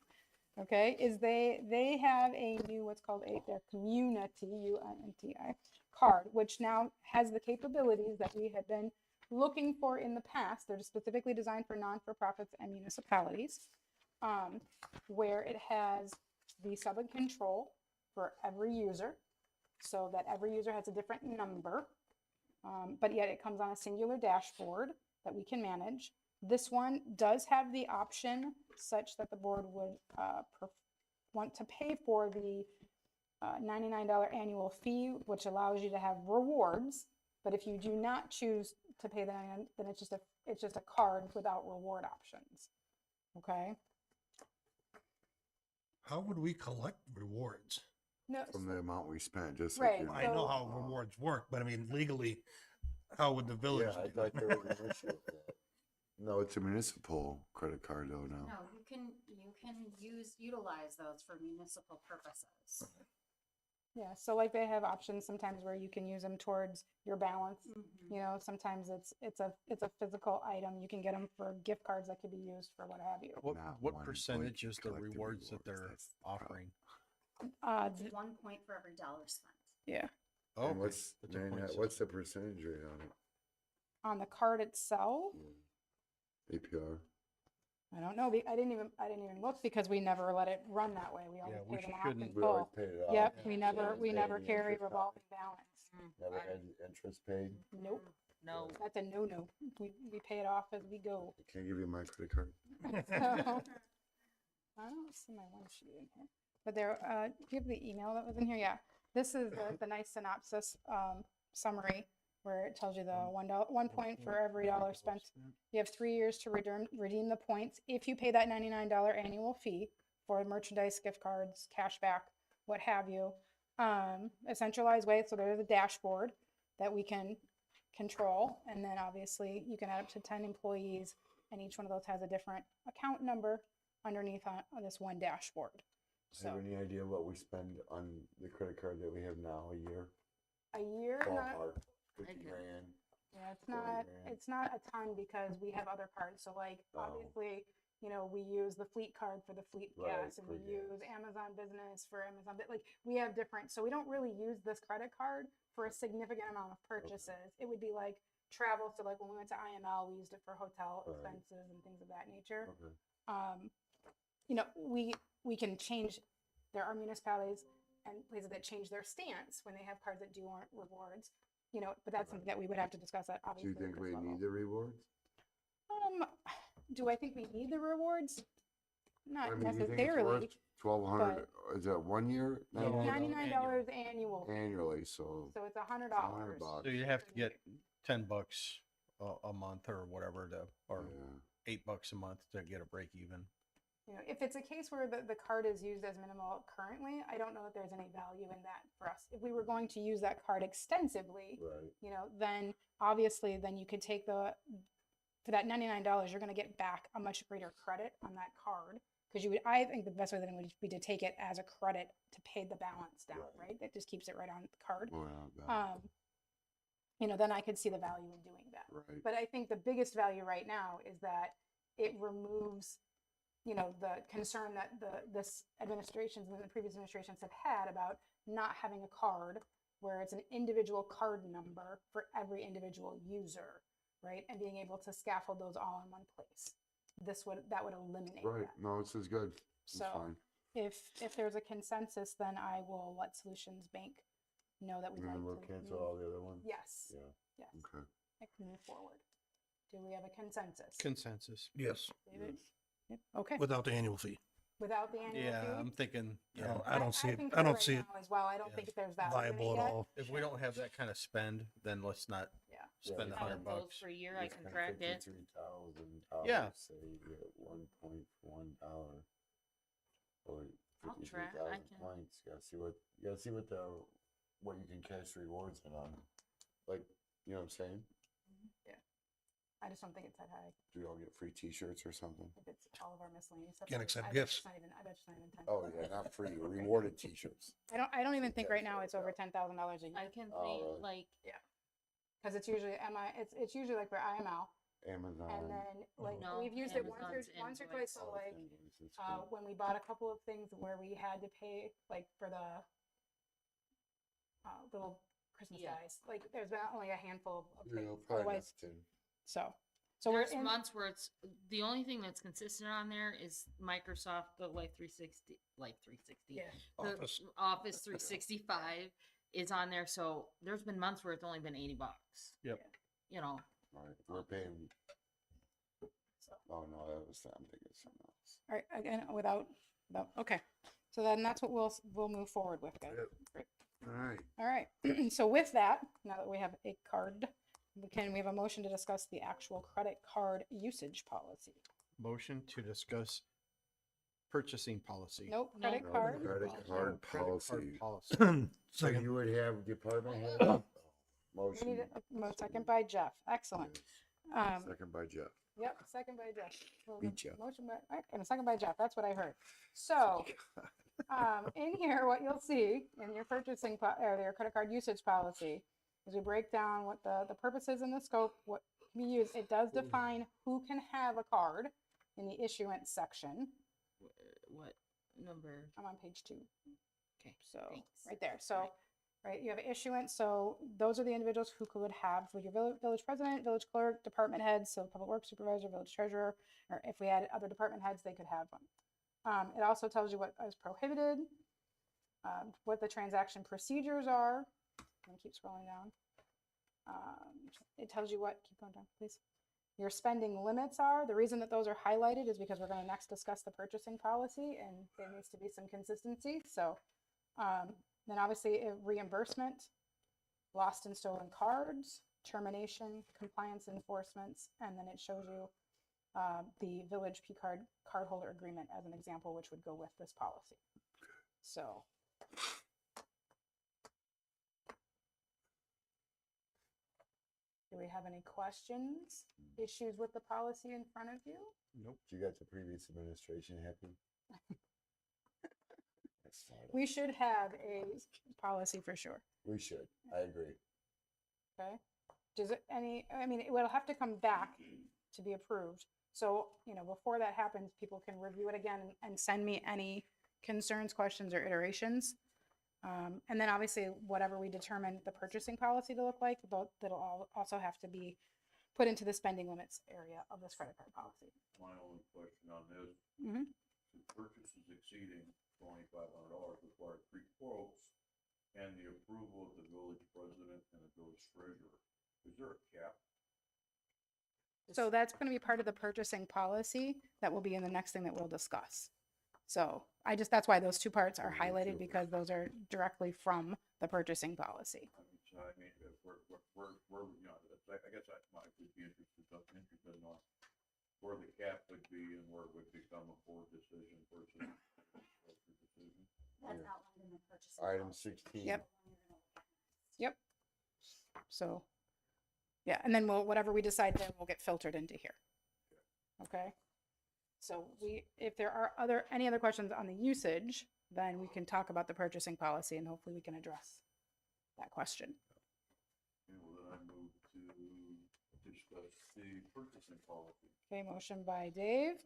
[SPEAKER 1] okay, is they have a new, what's called their community, UNTI card, which now has the capabilities that we had been looking for in the past. They're specifically designed for non-for-profits and municipalities, where it has the sub and control for every user, so that every user has a different number, but yet it comes on a singular dashboard that we can manage. This one does have the option such that the board would want to pay for the $99 annual fee, which allows you to have rewards. But if you do not choose to pay the $99, then it's just a card without reward options. Okay.
[SPEAKER 5] How would we collect rewards?
[SPEAKER 1] No.
[SPEAKER 3] From the amount we spent, just
[SPEAKER 1] Right,
[SPEAKER 3] like.
[SPEAKER 5] I know how rewards work, but I mean legally, how would the village?
[SPEAKER 3] Yeah, I
[SPEAKER 5] do
[SPEAKER 3] thought
[SPEAKER 5] it?
[SPEAKER 3] there was an issue with that. No, it's a municipal credit card though now.
[SPEAKER 8] No, you can utilize those for municipal purposes.
[SPEAKER 1] Yeah, so like they have options sometimes where you can use them towards your balance. You know, sometimes it's a physical item. You can get them for gift cards that could be used for what have you.
[SPEAKER 3] Not
[SPEAKER 9] What
[SPEAKER 3] one
[SPEAKER 9] percentage
[SPEAKER 3] point
[SPEAKER 9] is the
[SPEAKER 3] collect the
[SPEAKER 9] rewards that
[SPEAKER 3] rewards,
[SPEAKER 9] they're
[SPEAKER 3] that's the problem.
[SPEAKER 9] offering?
[SPEAKER 8] It's 1 point for every dollar spent.
[SPEAKER 1] Yeah,
[SPEAKER 9] Oh,
[SPEAKER 3] And what's,
[SPEAKER 9] It's a
[SPEAKER 3] man,
[SPEAKER 9] point
[SPEAKER 3] what's the
[SPEAKER 9] system.
[SPEAKER 3] percentage rate on it?
[SPEAKER 1] on the card itself,
[SPEAKER 3] APR?
[SPEAKER 1] I don't know. I didn't even look because we never let it run that way. We always
[SPEAKER 9] Yeah, we
[SPEAKER 1] pay them off in
[SPEAKER 9] shouldn't-
[SPEAKER 3] We always
[SPEAKER 1] full.
[SPEAKER 3] paid it off.
[SPEAKER 1] Yep,
[SPEAKER 3] Yeah.
[SPEAKER 1] we never
[SPEAKER 3] Paid
[SPEAKER 1] carry
[SPEAKER 3] interest on it.
[SPEAKER 1] revolving balance.
[SPEAKER 3] Never had interest paid.
[SPEAKER 1] Nope,
[SPEAKER 2] No.
[SPEAKER 1] that's a no-no. We pay it off as we go.
[SPEAKER 3] I can't give you my credit card.
[SPEAKER 1] So, I don't see my one sheet in here, but there, do you have the email that was in here? Yeah, this is the nice synopsis, summary where it tells you the $1 point for every dollar spent. You have 3 years to redeem the points if you pay that $99 annual fee for merchandise, gift cards, cash back, what have you. A centralized way, so there's a dashboard that we can control, and then obviously you can add up to 10 employees, and each one of those has a different account number underneath on this one dashboard.
[SPEAKER 3] Have
[SPEAKER 1] So
[SPEAKER 3] any idea what we spend on the credit card that we have now a year?
[SPEAKER 1] a year, not,
[SPEAKER 3] Ballpark, 50
[SPEAKER 2] Okay.
[SPEAKER 3] grand.
[SPEAKER 1] yeah,
[SPEAKER 3] $40
[SPEAKER 1] it's not a ton because we have other cards. So like
[SPEAKER 3] Oh.
[SPEAKER 1] obviously, you know, we use the fleet card for the fleet
[SPEAKER 3] Right,
[SPEAKER 1] gas, and
[SPEAKER 3] for
[SPEAKER 1] we use
[SPEAKER 3] gas.
[SPEAKER 1] Amazon Business for Amazon. Like we have different, so we don't really use this credit card for a significant amount of purchases. It would be like travel. So like when we went to IML, we used it for hotel
[SPEAKER 3] Right.
[SPEAKER 1] expenses and things of that nature.
[SPEAKER 3] Okay.
[SPEAKER 1] You know, we can change. There are municipalities and places that change their stance when they have cards that do want rewards. You know, but that's something that we would have to discuss at
[SPEAKER 3] Do
[SPEAKER 1] obviously.
[SPEAKER 3] you
[SPEAKER 1] at
[SPEAKER 3] think
[SPEAKER 1] this
[SPEAKER 3] we
[SPEAKER 1] level.
[SPEAKER 3] need the rewards?
[SPEAKER 1] Do I think we need the rewards? not
[SPEAKER 3] I mean, you think it's
[SPEAKER 1] necessarily.
[SPEAKER 3] worth 1,200, is that 1 year?
[SPEAKER 1] It's
[SPEAKER 9] No,
[SPEAKER 1] $99 annual.
[SPEAKER 3] Annually, so.
[SPEAKER 1] So it's $100.
[SPEAKER 3] $100.
[SPEAKER 9] So you have to get $10 a month or whatever to, or
[SPEAKER 3] Yeah.
[SPEAKER 9] $8 a month to get a break even.
[SPEAKER 1] You know, if it's a case where the card is used as minimal currently, I don't know that there's any value in that for us. If we were going to use that card extensively,
[SPEAKER 3] Right.
[SPEAKER 1] you know, then obviously then you could take for that $99, you're going to get back a much greater credit on that card. Because I think the best way then would be to take it as a credit to pay the balance down, right? That just keeps it right on the card.
[SPEAKER 3] Well, that-
[SPEAKER 1] You know, then I could see the value in doing that.
[SPEAKER 3] Right.
[SPEAKER 1] But I think the biggest value right now is that it removes, you know, the concern that this administrations and the previous administrations have had about not having a card where it's an individual card number for every individual user, right? And being able to scaffold those all in one place. That would eliminate
[SPEAKER 3] Right,
[SPEAKER 1] that.
[SPEAKER 3] no, this is good. It's
[SPEAKER 1] So
[SPEAKER 3] fine.
[SPEAKER 1] if there's a consensus, then I will let Solutions Bank know that we'd
[SPEAKER 3] And
[SPEAKER 1] like
[SPEAKER 3] then we'll
[SPEAKER 1] to
[SPEAKER 3] cancel
[SPEAKER 1] move-
[SPEAKER 3] all the other ones?
[SPEAKER 1] Yes.
[SPEAKER 3] Yeah,
[SPEAKER 1] Yes.
[SPEAKER 3] okay.
[SPEAKER 1] I can move forward. Do we have a consensus?
[SPEAKER 9] Consensus.
[SPEAKER 5] Yes,
[SPEAKER 1] David? Yep. Okay.
[SPEAKER 5] without the annual fee.
[SPEAKER 1] Without the annual
[SPEAKER 9] Yeah,
[SPEAKER 1] fee?
[SPEAKER 9] I'm thinking,
[SPEAKER 5] No,
[SPEAKER 9] yeah,
[SPEAKER 5] I don't see it.
[SPEAKER 1] think
[SPEAKER 5] I
[SPEAKER 1] so
[SPEAKER 5] don't
[SPEAKER 1] right
[SPEAKER 5] see it
[SPEAKER 1] now as well. I don't
[SPEAKER 9] Yeah.
[SPEAKER 1] think there's value in it
[SPEAKER 5] viable at
[SPEAKER 1] yet.
[SPEAKER 5] all.
[SPEAKER 9] if we don't have that kind of spend, then let's not
[SPEAKER 1] Yeah.
[SPEAKER 9] spend the
[SPEAKER 2] How it
[SPEAKER 9] $100
[SPEAKER 2] goes
[SPEAKER 9] bucks.
[SPEAKER 2] for a year, I can track it.
[SPEAKER 3] $53,000.
[SPEAKER 9] Yeah.
[SPEAKER 3] Say you get $1.1. Or
[SPEAKER 2] I'll track, I
[SPEAKER 3] 53,000
[SPEAKER 2] can-
[SPEAKER 3] points. You gotta see what you can cash rewards in on. Like, you know what I'm saying?
[SPEAKER 1] I just don't think it's that high.
[SPEAKER 3] Do we all get free T-shirts or something?
[SPEAKER 1] If it's all of our miscellaneous stuff.
[SPEAKER 5] Can't
[SPEAKER 1] I
[SPEAKER 5] accept
[SPEAKER 1] bet
[SPEAKER 5] gifts.
[SPEAKER 1] it's not even, I bet it's not even 10.
[SPEAKER 3] Oh yeah, not free, rewarded T-shirts.
[SPEAKER 1] I don't even think right now it's over $10,000 a year.
[SPEAKER 2] I can
[SPEAKER 3] Oh,
[SPEAKER 2] think,
[SPEAKER 3] really?
[SPEAKER 2] like,
[SPEAKER 1] Because it's usually it's usually like for IML.
[SPEAKER 3] Amazon.
[SPEAKER 1] And then like
[SPEAKER 2] No,
[SPEAKER 1] we've used it
[SPEAKER 2] Amazon's
[SPEAKER 1] once or
[SPEAKER 2] invoice.
[SPEAKER 1] twice. So like when we bought a couple of things where we had to pay like for the little Christmas
[SPEAKER 2] Yeah.
[SPEAKER 1] guys, like there's been only a handful of
[SPEAKER 3] Yeah,
[SPEAKER 1] things.
[SPEAKER 3] probably
[SPEAKER 1] Otherwise,
[SPEAKER 3] nothing.
[SPEAKER 1] so we're
[SPEAKER 2] there's
[SPEAKER 1] in.
[SPEAKER 2] months where it's, the only thing that's consistent on there is Microsoft, the Life 360,
[SPEAKER 1] Yeah.
[SPEAKER 2] the
[SPEAKER 5] Office.
[SPEAKER 2] Office 365 is on there. So there's been months where it's only been $80.
[SPEAKER 9] Yep.
[SPEAKER 2] You know,
[SPEAKER 3] Right, we're paying.
[SPEAKER 1] So.
[SPEAKER 3] Oh no, that was I'm thinking of something else.
[SPEAKER 1] All right, again, without, okay. So then that's what we'll move forward with, guys.
[SPEAKER 3] Yep.
[SPEAKER 1] Great.
[SPEAKER 3] All right.
[SPEAKER 1] All right. So with that, now that we have a card, we have a motion to discuss the actual credit card usage policy.
[SPEAKER 9] Motion to discuss purchasing policy.
[SPEAKER 1] Nope, credit
[SPEAKER 3] No,
[SPEAKER 1] card.
[SPEAKER 3] Credit card
[SPEAKER 9] Credit card
[SPEAKER 3] policy.
[SPEAKER 9] policy.
[SPEAKER 3] So
[SPEAKER 5] Second.
[SPEAKER 3] you would have department head?
[SPEAKER 1] We
[SPEAKER 3] Motion.
[SPEAKER 1] need second by Jeff. Excellent.
[SPEAKER 3] Second by Jeff.
[SPEAKER 1] Yep, second by Jeff. Well,
[SPEAKER 3] Beat ya.
[SPEAKER 1] Motion by, and a second by Jeff. That's what I heard. So, in here, what you'll see in your or your credit card usage policy is we break down what the purposes and the scope, what can be used. It does define who can have a card in the issuance section.
[SPEAKER 2] what number?
[SPEAKER 1] I'm on page 2.
[SPEAKER 2] Okay,
[SPEAKER 1] So
[SPEAKER 2] thanks.
[SPEAKER 1] right there. So, right, you have issuance. So those are the individuals who could have with your village president, village clerk, department heads, so public works supervisor, village treasurer, or if we had other department heads, they could have one. It also tells you what is prohibited, what the transaction procedures are. And keep scrolling down. It tells you what, keep going down, please. Your spending limits are. The reason that those are highlighted is because we're going to next discuss the purchasing policy and there needs to be some consistency. So then obviously reimbursement, lost and stolen cards, termination, compliance enforcements, and then it shows you the village P card cardholder agreement as an example, which would go with this policy. So. Do we have any questions, issues with the policy in front of you?
[SPEAKER 9] Nope.
[SPEAKER 3] You got the previous administration happy? That's fine.
[SPEAKER 1] We should have a policy for sure.
[SPEAKER 3] We should. I agree.
[SPEAKER 1] Okay. Does it I mean, it will have to come back to be approved. So, before that happens, people can review it again and send me any concerns, questions, or iterations. And then obviously, whatever we determine the purchasing policy to look like, that'll also have to be put into the spending limits area of this credit card policy.
[SPEAKER 7] My only question on this,
[SPEAKER 1] Mhm.
[SPEAKER 7] the purchases exceeding $2,500 require 3 quotes and the approval of the village president and the village treasurer. Is there a cap?
[SPEAKER 1] So that's going to be part of the purchasing policy that will be in the next thing that we'll discuss. So that's why those two parts are highlighted, because those are directly from the purchasing policy.
[SPEAKER 7] So I mean, if we're, you know, I guess I might would be interested in on where the cap would be and where it would become a board decision versus a decision.
[SPEAKER 8] That's
[SPEAKER 3] Yeah.
[SPEAKER 8] outlined in the purchasing.
[SPEAKER 3] Item
[SPEAKER 8] policy.
[SPEAKER 3] 16.
[SPEAKER 1] Yep.
[SPEAKER 8] The one you're gonna look at.
[SPEAKER 1] Yep. So, yeah, and then whatever we decide there will get filtered into here. Okay? So if there are any other questions on the usage, then we can talk about the purchasing policy and hopefully we can address that question.
[SPEAKER 7] And then I move to discuss the purchasing policy.
[SPEAKER 1] Okay, motion by Dave,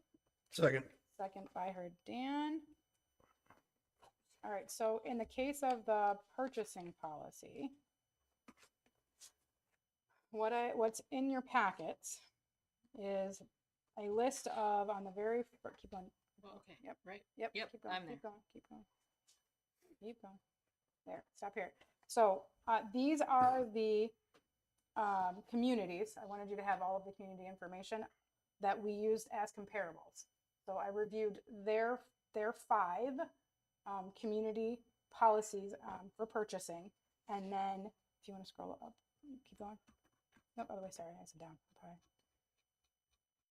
[SPEAKER 5] Second.
[SPEAKER 1] second by her Dan. All right, so in the case of the purchasing policy, what's in your packets is a list of, on the very, keep on,
[SPEAKER 2] Okay.
[SPEAKER 1] Yep.
[SPEAKER 2] Right.
[SPEAKER 1] yep,
[SPEAKER 2] Yep,
[SPEAKER 1] keep going,
[SPEAKER 2] I'm there.
[SPEAKER 1] keep going, keep going. Keep going. There, stop here. So these are the communities. I wanted you to have all of the community information that we used as comparables. So I reviewed their 5 community policies for purchasing. And then if you want to scroll up, keep going. Nope, other way, sorry, I said down. Okay.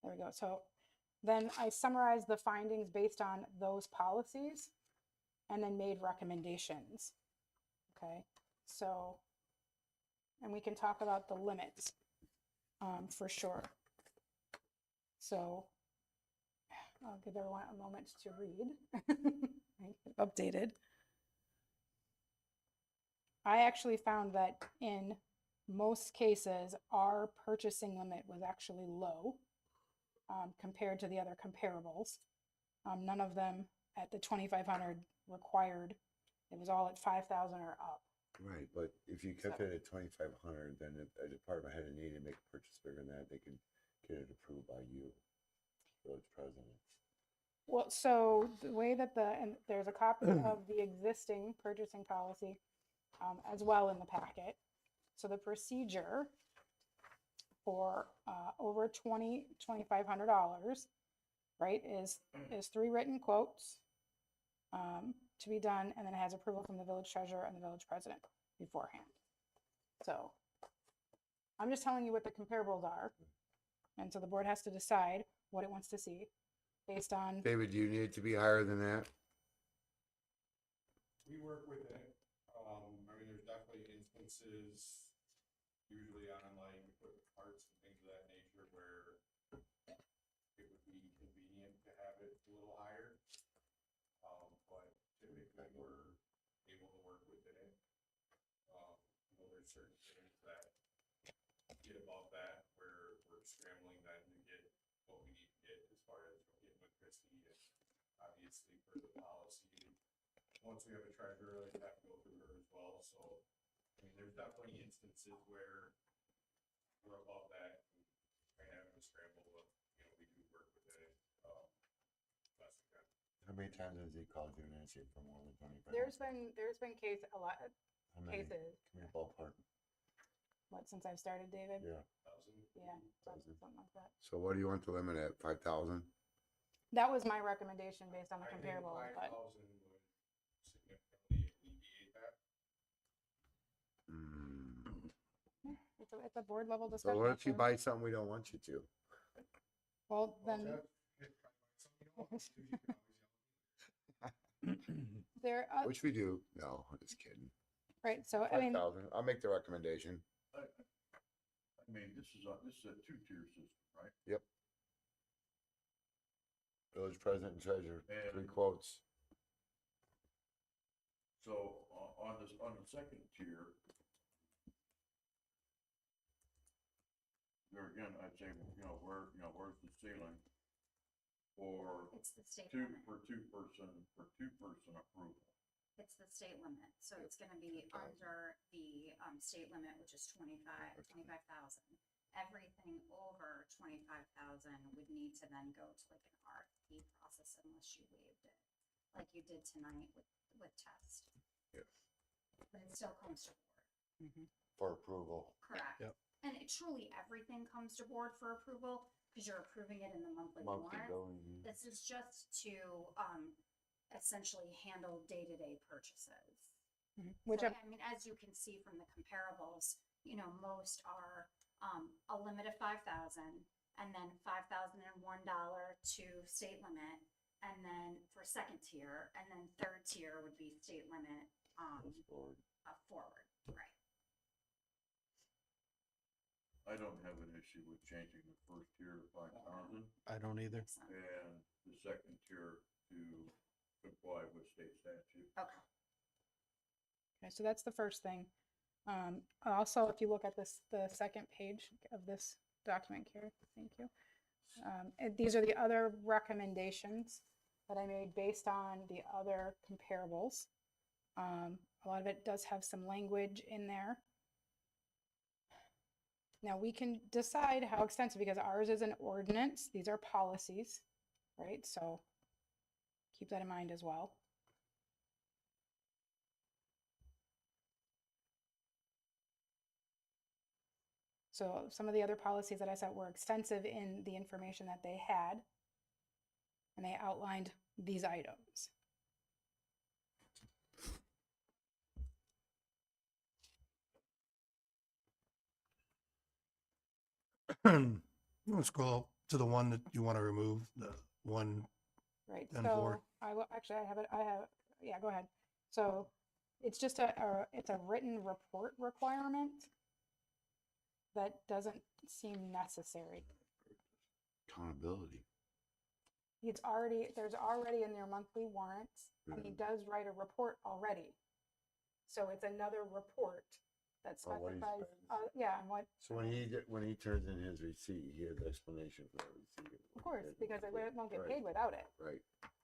[SPEAKER 1] There we go. So then I summarized the findings based on those policies and then made recommendations. Okay, so, and we can talk about the limits for sure. So I'll give everyone a moment to read. Updated. I actually found that in most cases, our purchasing limit was actually low compared to the other comparables. None of them at the 2,500 required. It was all at 5,000 or up.
[SPEAKER 3] Right, but if you kept it at 2,500, then if a department had a need to make a purchase bigger than that, they could get it approved by you, village president.
[SPEAKER 1] Well, so the way that and there's a copy of the existing purchasing policy as well in the packet. So the procedure for over $2,500, right, is 3 written quotes to be done, and then it has approval from the village treasurer and the village president beforehand. So I'm just telling you what the comparables are. And so the board has to decide what it wants to see based on,
[SPEAKER 3] David, do you need it to be higher than that?
[SPEAKER 11] We work with it. I mean, there's definitely instances, usually on like equipment parts and things of that nature, where it would be convenient to have it a little higher. But typically we're able to work within it. You know, there's certain things that get above that where we're scrambling then to get what we need to get as far as getting with Trustee, and obviously for the policy. Once we have a treasurer, they have to go through her as well. So, I mean, there's definitely instances where we're above that and kind of having to scramble, but, you know, we do work with it, best we can.
[SPEAKER 3] How many times has he called you and asked you for more than 25?
[SPEAKER 1] there's been a lot of
[SPEAKER 3] How many?
[SPEAKER 1] cases,
[SPEAKER 3] Give me a ballpark.
[SPEAKER 1] since I've started, David?
[SPEAKER 3] Yeah.
[SPEAKER 1] Yeah, something like that.
[SPEAKER 3] So what do you want the limit at? 5,000?
[SPEAKER 1] That was my recommendation based on the
[SPEAKER 11] I think
[SPEAKER 1] comparable, but
[SPEAKER 11] 5,000 would significantly alleviate that.
[SPEAKER 3] Mm.
[SPEAKER 1] it's a board level
[SPEAKER 3] So
[SPEAKER 1] discussion.
[SPEAKER 3] what if you
[SPEAKER 1] so-
[SPEAKER 3] buy something we don't want you to?
[SPEAKER 1] Well, then,
[SPEAKER 11] Jeff, if I buy something you don't want to, you can always yell.
[SPEAKER 1] there,
[SPEAKER 3] Which we do. No, I'm just kidding.
[SPEAKER 1] right, so, I mean,
[SPEAKER 3] 5,000. I'll make the recommendation.
[SPEAKER 7] I mean, this is a 2-tier system, right?
[SPEAKER 3] Yep. Village president and treasurer,
[SPEAKER 7] And-
[SPEAKER 3] 3 quotes.
[SPEAKER 7] So on the second tier, there again, I'd say, where's the ceiling for
[SPEAKER 8] It's the state
[SPEAKER 7] two
[SPEAKER 8] limit.
[SPEAKER 7] person approval?
[SPEAKER 8] It's the state limit. So it's gonna be under the state limit, which is 25,000. Everything over 25,000 would need to then go to like an RFP process unless you waived it, like you did tonight with test.
[SPEAKER 3] Yep.
[SPEAKER 8] But it still comes to board.
[SPEAKER 3] For approval.
[SPEAKER 8] Correct.
[SPEAKER 5] Yep.
[SPEAKER 8] and it truly everything comes to board for approval, because you're approving it in the monthly
[SPEAKER 3] Monthly
[SPEAKER 8] warrant.
[SPEAKER 3] billing.
[SPEAKER 8] This is just to, essentially handle day-to-day purchases.
[SPEAKER 1] Which,
[SPEAKER 8] So, I mean, as you can see from the comparables, you know, most are, a limit of 5,000, and then $5,001 to state limit, and then for second tier, and then third tier would be state limit, forward, right?
[SPEAKER 7] I don't have an issue with changing the first tier to 5,000
[SPEAKER 9] I don't either.
[SPEAKER 8] Makes sense.
[SPEAKER 7] and the second tier to comply with state statute.
[SPEAKER 8] Okay.
[SPEAKER 1] okay, so that's the first thing. Also, if you look at this, the second page of this document, Carrie, thank you. These are the other recommendations that I made based on the other comparables. A lot of it does have some language in there. Now we can decide how extensive, because ours is an ordinance. These are policies, right? So keep that in mind as well. So some of the other policies that I said were extensive in the information that they had, and they outlined these items.
[SPEAKER 5] Let's scroll to the one that you want to remove, the one,
[SPEAKER 1] Right,
[SPEAKER 5] And
[SPEAKER 1] so
[SPEAKER 5] for-
[SPEAKER 1] I will, actually, yeah, go ahead. So it's just it's a written report requirement that doesn't seem necessary.
[SPEAKER 3] Accountability.
[SPEAKER 1] There's already in your monthly warrants, and he does write a report already. So it's another report that
[SPEAKER 3] On what he
[SPEAKER 1] specifies,
[SPEAKER 3] spends.
[SPEAKER 1] yeah, and what,
[SPEAKER 3] So when he turns in his receipt, he has explanation for that receipt.
[SPEAKER 1] of course, because it won't get
[SPEAKER 3] Right.
[SPEAKER 1] paid without it.
[SPEAKER 3] Right.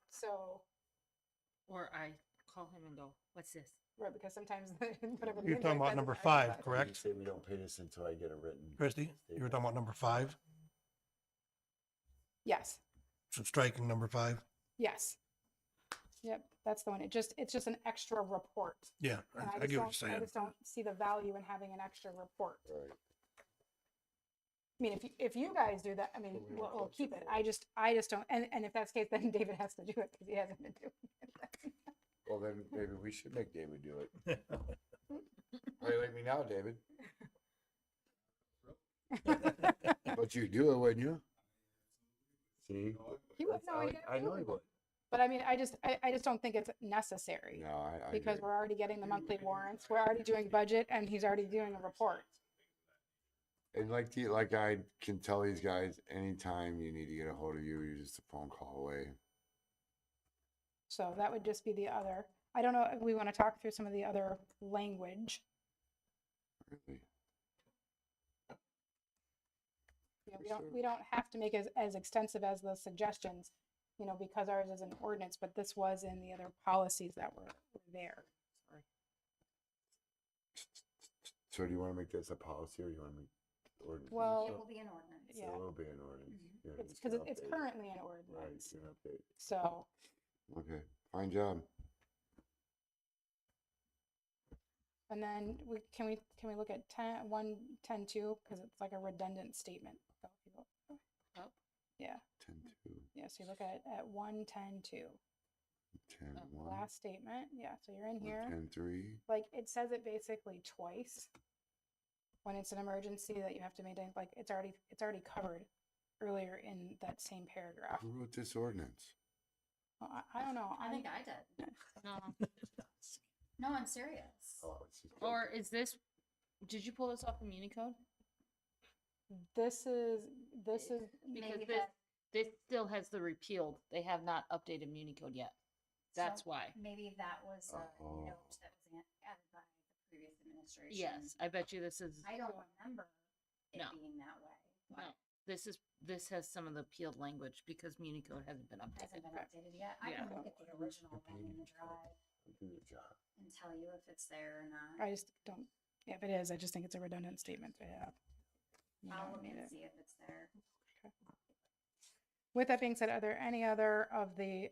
[SPEAKER 1] So,
[SPEAKER 2] Or I call him and go, what's this?
[SPEAKER 1] right, because sometimes whatever. the
[SPEAKER 5] you're talking
[SPEAKER 1] invoice
[SPEAKER 5] about
[SPEAKER 1] says
[SPEAKER 5] number
[SPEAKER 1] is
[SPEAKER 5] 5,
[SPEAKER 1] outside.
[SPEAKER 5] correct?
[SPEAKER 3] Say we don't pay this until I get a written.
[SPEAKER 5] Christie, you were talking about number 5,
[SPEAKER 1] Yes,
[SPEAKER 5] so striking number 5?
[SPEAKER 1] yes. Yep, that's the one. It's just an extra report.
[SPEAKER 5] Yeah,
[SPEAKER 1] And
[SPEAKER 5] I get what you're
[SPEAKER 1] I
[SPEAKER 5] saying.
[SPEAKER 1] just don't see the value in having an extra report.
[SPEAKER 3] Right.
[SPEAKER 1] I mean, if you guys do that, I mean,
[SPEAKER 3] we
[SPEAKER 1] we'll
[SPEAKER 3] don't
[SPEAKER 1] keep
[SPEAKER 3] touch
[SPEAKER 1] it.
[SPEAKER 3] it.
[SPEAKER 1] I just don't, and if that's the case, then David has to do it because he hasn't been doing it.
[SPEAKER 3] Well, then maybe we should make David do it. How you like me now, David? But you do it, wouldn't you? See?
[SPEAKER 1] He would, no, he
[SPEAKER 3] I know he would.
[SPEAKER 1] But I mean, I just don't think it's necessary
[SPEAKER 3] No, I
[SPEAKER 1] because
[SPEAKER 3] agree.
[SPEAKER 1] we're already getting the monthly warrants. We're already doing budget and he's already doing a report.
[SPEAKER 3] And like I can tell these guys, anytime you need to get a hold of you, you're just a phone call away.
[SPEAKER 1] So that would just be the other. I don't know if we want to talk through some of the other language.
[SPEAKER 3] Really.
[SPEAKER 1] You know,
[SPEAKER 3] For
[SPEAKER 1] we don't have to make it as extensive as the suggestions, you know, because ours is an ordinance, but this was in the other policies that were there. Sorry.
[SPEAKER 3] So do you want to make this a policy or you want to make ordinance?
[SPEAKER 1] Well,
[SPEAKER 8] It will be an ordinance.
[SPEAKER 3] So
[SPEAKER 1] yeah.
[SPEAKER 3] it will be an ordinance. Yeah,
[SPEAKER 1] It's
[SPEAKER 3] just
[SPEAKER 1] because
[SPEAKER 3] an
[SPEAKER 1] it's
[SPEAKER 3] update.
[SPEAKER 1] currently an
[SPEAKER 3] Right,
[SPEAKER 1] ordinance.
[SPEAKER 3] it's an update.
[SPEAKER 1] So,
[SPEAKER 3] Okay, fine job.
[SPEAKER 1] and then can we look at 110.2 because it's like a redundant statement. So if you look-
[SPEAKER 2] Oh.
[SPEAKER 1] Yeah,
[SPEAKER 3] 10-2,
[SPEAKER 1] yeah. So you look at 110.2,
[SPEAKER 3] 10-1,
[SPEAKER 1] last statement. Yeah. So you're in here.
[SPEAKER 3] 10-3.
[SPEAKER 1] Like it says it basically twice when it's an emergency that you have to maintain. Like it's already covered earlier in that same paragraph.
[SPEAKER 3] Who wrote this ordinance?
[SPEAKER 1] Well, I don't know.
[SPEAKER 8] I think I did.
[SPEAKER 2] No.
[SPEAKER 8] No, I'm serious.
[SPEAKER 3] Oh, it's just-
[SPEAKER 2] Or is this, did you pull this off the Muni code?
[SPEAKER 1] This is
[SPEAKER 2] Because
[SPEAKER 8] Maybe
[SPEAKER 2] this, this still has the repealed. They have not updated Muni code yet. That's
[SPEAKER 8] So
[SPEAKER 2] why.
[SPEAKER 8] Maybe that was a
[SPEAKER 3] Oh.
[SPEAKER 8] note that was added by the previous administration.
[SPEAKER 2] Yes, I bet you this is,
[SPEAKER 8] I don't remember it
[SPEAKER 2] No.
[SPEAKER 8] being that way. but
[SPEAKER 2] no, this has some of the peeled language because Muni code hasn't been
[SPEAKER 8] Hasn't
[SPEAKER 2] updated.
[SPEAKER 8] been updated yet. I
[SPEAKER 2] Yeah.
[SPEAKER 8] can look at the original one in the drive
[SPEAKER 3] Do the job.
[SPEAKER 8] and tell you if it's there or not.
[SPEAKER 1] I just don't. Yeah, if it is, I just think it's a redundant statement to have. You
[SPEAKER 8] I'll
[SPEAKER 1] don't
[SPEAKER 8] look
[SPEAKER 1] need
[SPEAKER 8] and
[SPEAKER 1] it.
[SPEAKER 8] see if it's there.
[SPEAKER 1] With that being said, are there any other of the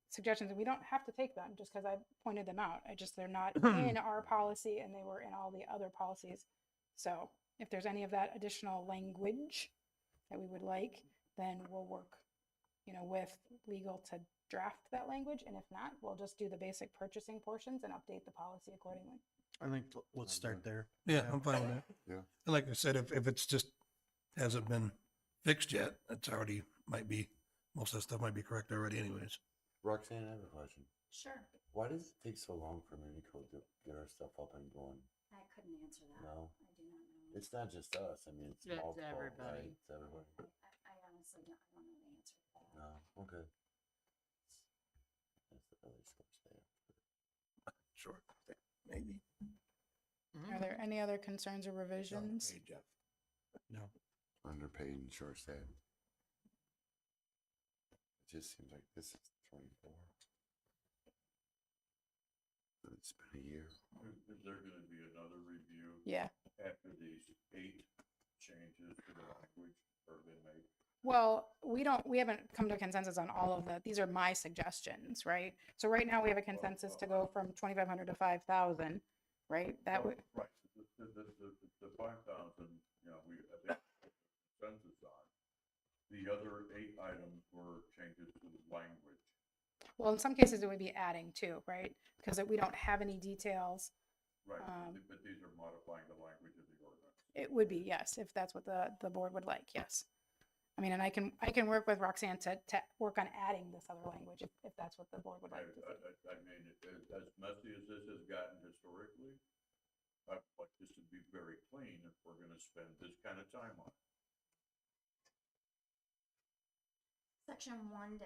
[SPEAKER 1] suggestions? And we don't have to take them just because I pointed them out. They're not in our policy and they were in all the other policies. So if there's any of that additional language that we would like, then we'll work, with legal to draft that language. And if not, we'll just do the basic purchasing portions and update the policy accordingly.
[SPEAKER 9] I think let's start there.
[SPEAKER 5] Yeah, I'm fine with that.
[SPEAKER 3] Yeah.
[SPEAKER 5] And like I said, if it's just hasn't been fixed yet, it's already might be, most of that stuff might be correct already anyways.
[SPEAKER 4] Roxanne, I have a question.
[SPEAKER 8] Sure,
[SPEAKER 4] Why does it take so long for Unicode to get our stuff up and going?
[SPEAKER 8] I couldn't answer that.
[SPEAKER 4] No.
[SPEAKER 8] I do not know.
[SPEAKER 4] It's not just us. I mean, it's
[SPEAKER 2] It's
[SPEAKER 4] multiple,
[SPEAKER 2] everybody.
[SPEAKER 4] right? It's everybody.
[SPEAKER 8] I honestly don't know the answer to that.
[SPEAKER 4] No, okay. That's the really short staff.
[SPEAKER 5] Sure, maybe.
[SPEAKER 1] Are there any other concerns or revisions?
[SPEAKER 5] Hey, Jeff.
[SPEAKER 9] No.
[SPEAKER 3] Underpaid and short staffed. It just seems like this is 24. It's been a year.
[SPEAKER 7] Is there gonna be another review
[SPEAKER 1] Yeah.
[SPEAKER 7] after these 8 changes to the language are been made?
[SPEAKER 1] Well, we haven't come to a consensus on all of that. These are my suggestions, right? So right now we have a consensus to go from 2,500 to 5,000, right? That would,
[SPEAKER 7] Right, the 5,000, we, I think, consensus on. The other 8 items were changes to the language.
[SPEAKER 1] well, in some cases it would be adding too, right? Because we don't have any details.
[SPEAKER 7] Right,
[SPEAKER 1] Um,
[SPEAKER 7] but these are modifying the language of the ordinance.
[SPEAKER 1] It would be, yes, if that's what the board would like, yes. I mean, and I can work with Roxanne to work on adding this other language if that's what the board would like to see.
[SPEAKER 7] I mean, as messy as this has gotten historically, I'd like this to be very clean if we're gonna spend this kind of time on it.
[SPEAKER 8] Section 1-10-2,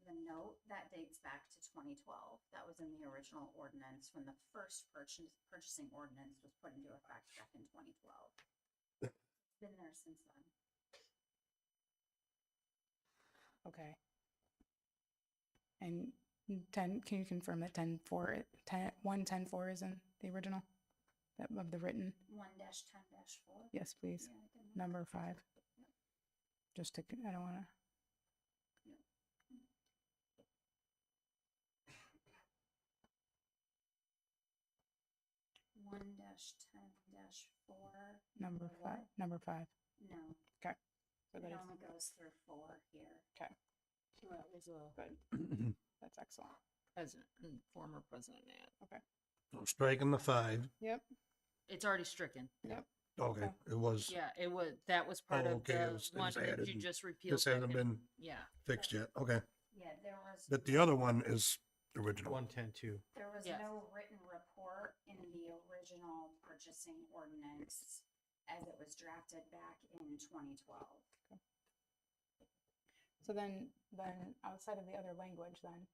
[SPEAKER 8] the note, that dates back to 2012. That was in the original ordinance when the first purchasing ordinance was put into effect back in 2012. It's been there since then.
[SPEAKER 1] Okay. And 10, can you confirm that 110.4 is in the original? That of the written?
[SPEAKER 8] 1-10-4?
[SPEAKER 1] Yes, please.
[SPEAKER 8] Yeah, I didn't-
[SPEAKER 1] Number 5. Just to, I don't want to.
[SPEAKER 8] 1-10-4.
[SPEAKER 1] Number
[SPEAKER 8] what?
[SPEAKER 1] 5. Number 5.
[SPEAKER 8] No,
[SPEAKER 1] Okay. So
[SPEAKER 8] it
[SPEAKER 1] that is
[SPEAKER 8] only goes through 4 here.
[SPEAKER 1] okay.
[SPEAKER 2] That was
[SPEAKER 1] Good. That's excellent.
[SPEAKER 2] President and former President Nat.
[SPEAKER 5] So striking the 5.
[SPEAKER 1] Yep.
[SPEAKER 2] It's already stricken.
[SPEAKER 1] Yep.
[SPEAKER 5] Okay,
[SPEAKER 1] Okay.
[SPEAKER 5] it was
[SPEAKER 2] Yeah, that was part
[SPEAKER 5] Oh,
[SPEAKER 2] of
[SPEAKER 5] okay,
[SPEAKER 2] the
[SPEAKER 5] it was
[SPEAKER 2] one that
[SPEAKER 5] added
[SPEAKER 2] you
[SPEAKER 5] and
[SPEAKER 2] just repealed.
[SPEAKER 5] this hasn't
[SPEAKER 2] back in-
[SPEAKER 5] been
[SPEAKER 2] Yeah,
[SPEAKER 5] fixed yet. Okay,
[SPEAKER 8] Yeah, there was.
[SPEAKER 5] but the other one is original.
[SPEAKER 9] 110.2.
[SPEAKER 8] There was
[SPEAKER 2] Yes.
[SPEAKER 8] no written report in the original purchasing ordinance as it was drafted back in 2012.
[SPEAKER 1] So then outside of the other language, then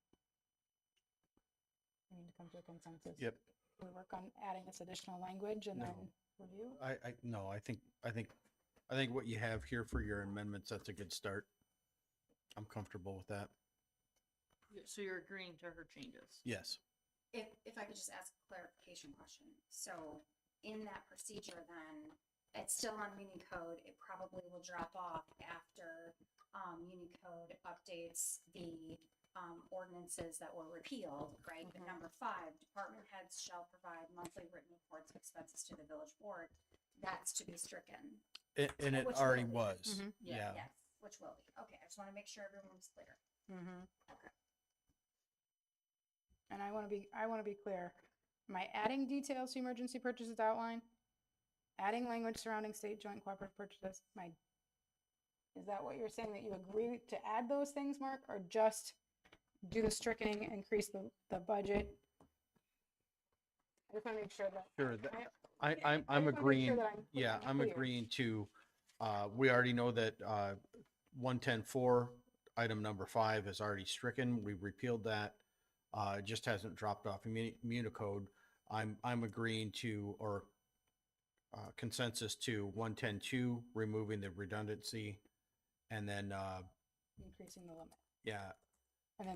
[SPEAKER 1] we need to come to a consensus.
[SPEAKER 9] Yep.
[SPEAKER 1] We work on adding this additional language and
[SPEAKER 9] No.
[SPEAKER 1] then review.
[SPEAKER 9] No, I think what you have here for your amendments, that's a good start. I'm comfortable with that.
[SPEAKER 2] so you're agreeing to her changes.
[SPEAKER 9] Yes.
[SPEAKER 8] If I could just ask a clarification question. So in that procedure then, it's still on Unicode, it probably will drop off after Unicode updates the ordinances that were repealed, right? But number 5, department heads shall provide monthly written reports of expenses to the village board. That's to be stricken.
[SPEAKER 9] And it
[SPEAKER 8] Which
[SPEAKER 9] already
[SPEAKER 8] will be.
[SPEAKER 9] was.
[SPEAKER 1] Mhm.
[SPEAKER 9] Yeah.
[SPEAKER 8] Yes, which will be. Okay, I just want to make sure everyone was clear.
[SPEAKER 1] Mm-hmm.
[SPEAKER 8] Okay.
[SPEAKER 1] And I want to be clear. Am I adding details to emergency purchases outline? Adding language surrounding state joint cooperative purchases? Is that what you're saying, that you agree to add those things, Mark, or just do the stricken, increase the budget? I just want to make sure that.
[SPEAKER 9] Sure, that-
[SPEAKER 1] I
[SPEAKER 9] I'm
[SPEAKER 1] just wanna make sure
[SPEAKER 9] agreeing,
[SPEAKER 1] that I'm clear.
[SPEAKER 9] agreeing to, we already know that, 110.4, item number 5 is already stricken. We repealed that. It just hasn't dropped off Unicode. I'm agreeing to, or consensus to 110.2, removing the redundancy. And then,
[SPEAKER 1] Increasing the limit.
[SPEAKER 9] yeah,
[SPEAKER 1] And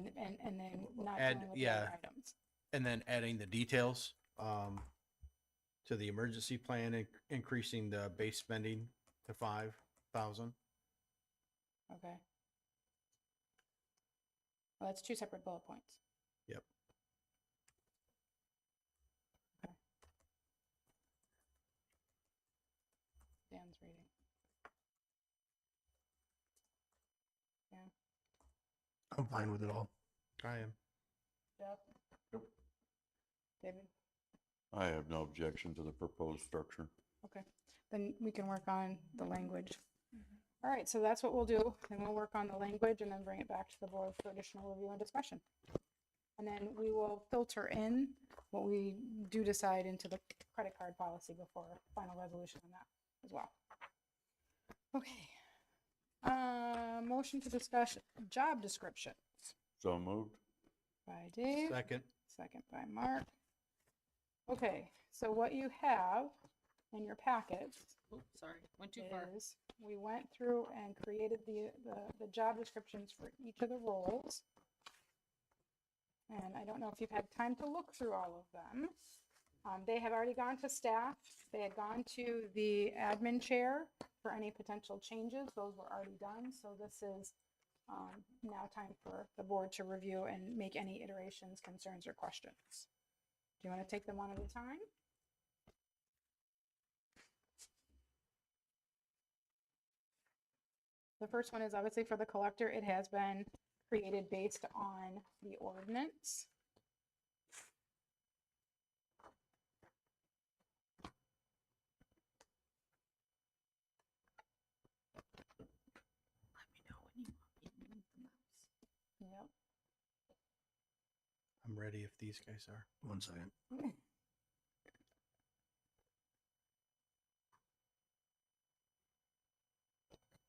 [SPEAKER 1] then not
[SPEAKER 9] Add-
[SPEAKER 1] dealing with the
[SPEAKER 9] yeah.
[SPEAKER 1] other items.
[SPEAKER 9] and then adding the details, to the emergency plan, increasing the base spending to 5,000.
[SPEAKER 1] Okay. Well, that's 2 separate bullet points.
[SPEAKER 9] Yep.
[SPEAKER 1] Okay.
[SPEAKER 5] I'm fine with it all.
[SPEAKER 9] I am.
[SPEAKER 1] Jeff? David?
[SPEAKER 7] I have no objection to the proposed structure.
[SPEAKER 1] Okay, then we can work on the language. All right, so that's what we'll do. Then we'll work on the language and then bring it back to the board for additional review and discussion. And then we will filter in what we do decide into the credit card policy before final resolution on that as well. Okay. Motion to discuss job description
[SPEAKER 7] So moved.
[SPEAKER 1] by Dave.
[SPEAKER 9] Second.
[SPEAKER 1] Second by Mark. Okay, so what you have in your packets
[SPEAKER 2] Oops, sorry, went too far.
[SPEAKER 1] is we went through and created the job descriptions for each of the roles. And I don't know if you've had time to look through all of them. They have already gone to staff. They had gone to the admin chair for any potential changes. Those were already done. So this is now time for the board to review and make any iterations, concerns, or questions. Do you want to take them one at a time? The first one is obviously for the collector. It has been created based on the ordinance.
[SPEAKER 2] Let me know when you want me to move the mouse.
[SPEAKER 1] Yep.
[SPEAKER 9] I'm ready if these guys are.
[SPEAKER 5] 1 second.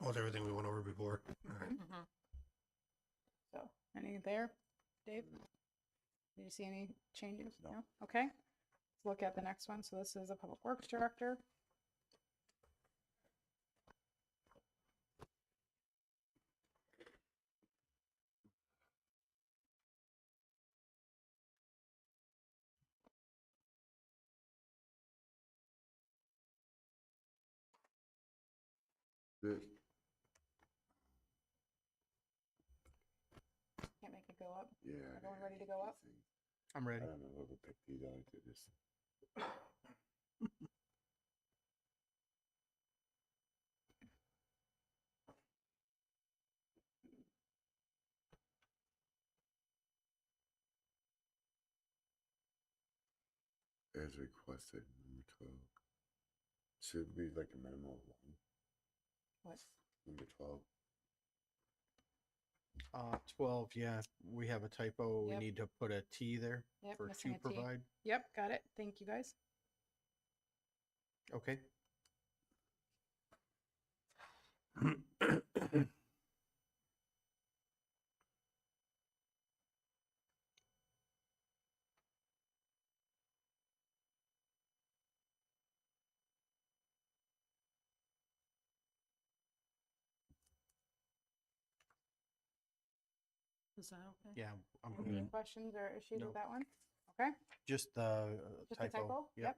[SPEAKER 5] Oh, it's everything we went over before. All right.
[SPEAKER 2] Mhm.
[SPEAKER 1] So, any there, Dave? Did you see any changes?
[SPEAKER 7] No.
[SPEAKER 1] Okay. Let's look at the next one. So this is a public works director.
[SPEAKER 3] The-
[SPEAKER 1] Can't make it go up.
[SPEAKER 3] Yeah.
[SPEAKER 1] Everyone ready to go up?
[SPEAKER 9] I'm
[SPEAKER 3] I
[SPEAKER 9] ready.
[SPEAKER 3] don't know who would pick these out to this. As requested, number 12. Should be like a minimum of one,
[SPEAKER 1] What?
[SPEAKER 3] number 12.
[SPEAKER 9] 12, yeah, we have a typo. We
[SPEAKER 1] Yep.
[SPEAKER 9] need to put a T there
[SPEAKER 1] Yep,
[SPEAKER 9] for
[SPEAKER 1] missing
[SPEAKER 9] to
[SPEAKER 1] a T.
[SPEAKER 9] provide.
[SPEAKER 1] Yep, got it. Thank you, guys.
[SPEAKER 9] Okay.
[SPEAKER 2] Is that okay?
[SPEAKER 9] Yeah, I'm
[SPEAKER 1] Any
[SPEAKER 9] good.
[SPEAKER 1] questions or issues
[SPEAKER 9] No.
[SPEAKER 1] with that one? Okay,
[SPEAKER 9] Just the
[SPEAKER 1] just a typo?
[SPEAKER 9] Yep.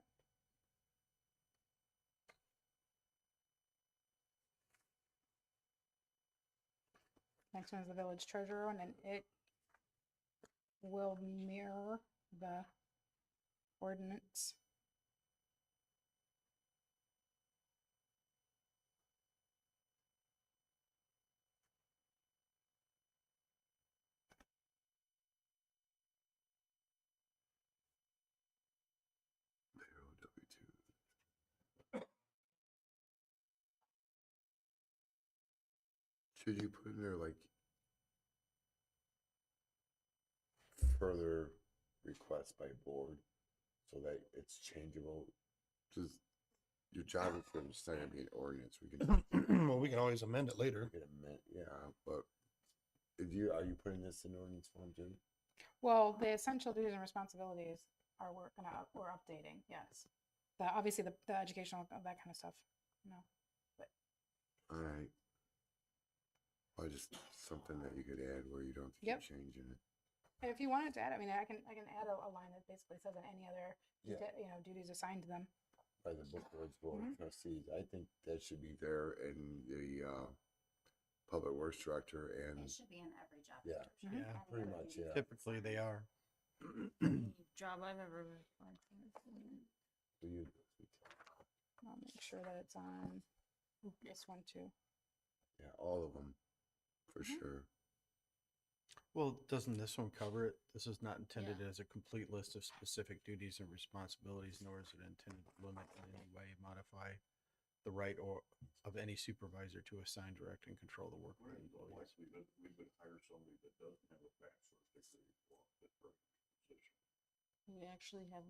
[SPEAKER 1] Next one is the village treasurer one, and it will mirror the ordinance.
[SPEAKER 3] Payroll W2. Should you put in there like further requests by board so that it's changeable? Just your job is to understand the ordinance. We can
[SPEAKER 5] Well, we can always amend it later.
[SPEAKER 3] get a minute, yeah, but are you putting this in ordinance form too?
[SPEAKER 1] Well, the essential duties and responsibilities are we're updating, yes. Obviously the educational, that kind of stuff, no.
[SPEAKER 3] All right. Well, just something that you could add where you don't have to
[SPEAKER 1] Yep.
[SPEAKER 3] keep changing it.
[SPEAKER 1] And if you wanted to add, I mean, I can add a line that basically says that any other,
[SPEAKER 3] Yeah.
[SPEAKER 1] duties assigned to them.
[SPEAKER 3] By the book board's board
[SPEAKER 1] Mhm.
[SPEAKER 3] of trustees. I think that should be there in the public works director and,
[SPEAKER 8] It should be in every job
[SPEAKER 3] Yeah.
[SPEAKER 8] description.
[SPEAKER 9] Yeah,
[SPEAKER 8] Any
[SPEAKER 3] pretty
[SPEAKER 8] other
[SPEAKER 3] much,
[SPEAKER 8] duties
[SPEAKER 3] yeah.
[SPEAKER 9] Typically they are.
[SPEAKER 2] Any job I've ever applied for.
[SPEAKER 3] do you,
[SPEAKER 1] I'll make sure that it's on this one too.
[SPEAKER 3] yeah, all of them, for
[SPEAKER 1] Mhm.
[SPEAKER 3] sure.
[SPEAKER 9] Well, doesn't this one cover it? This is not intended as a complete list of specific duties and responsibilities, nor is it intended to limit in any way, modify the right or of any supervisor to assign, direct, and control the work of the employees.
[SPEAKER 7] We would hire somebody that doesn't have a bachelor's degree for the position.
[SPEAKER 2] We actually have,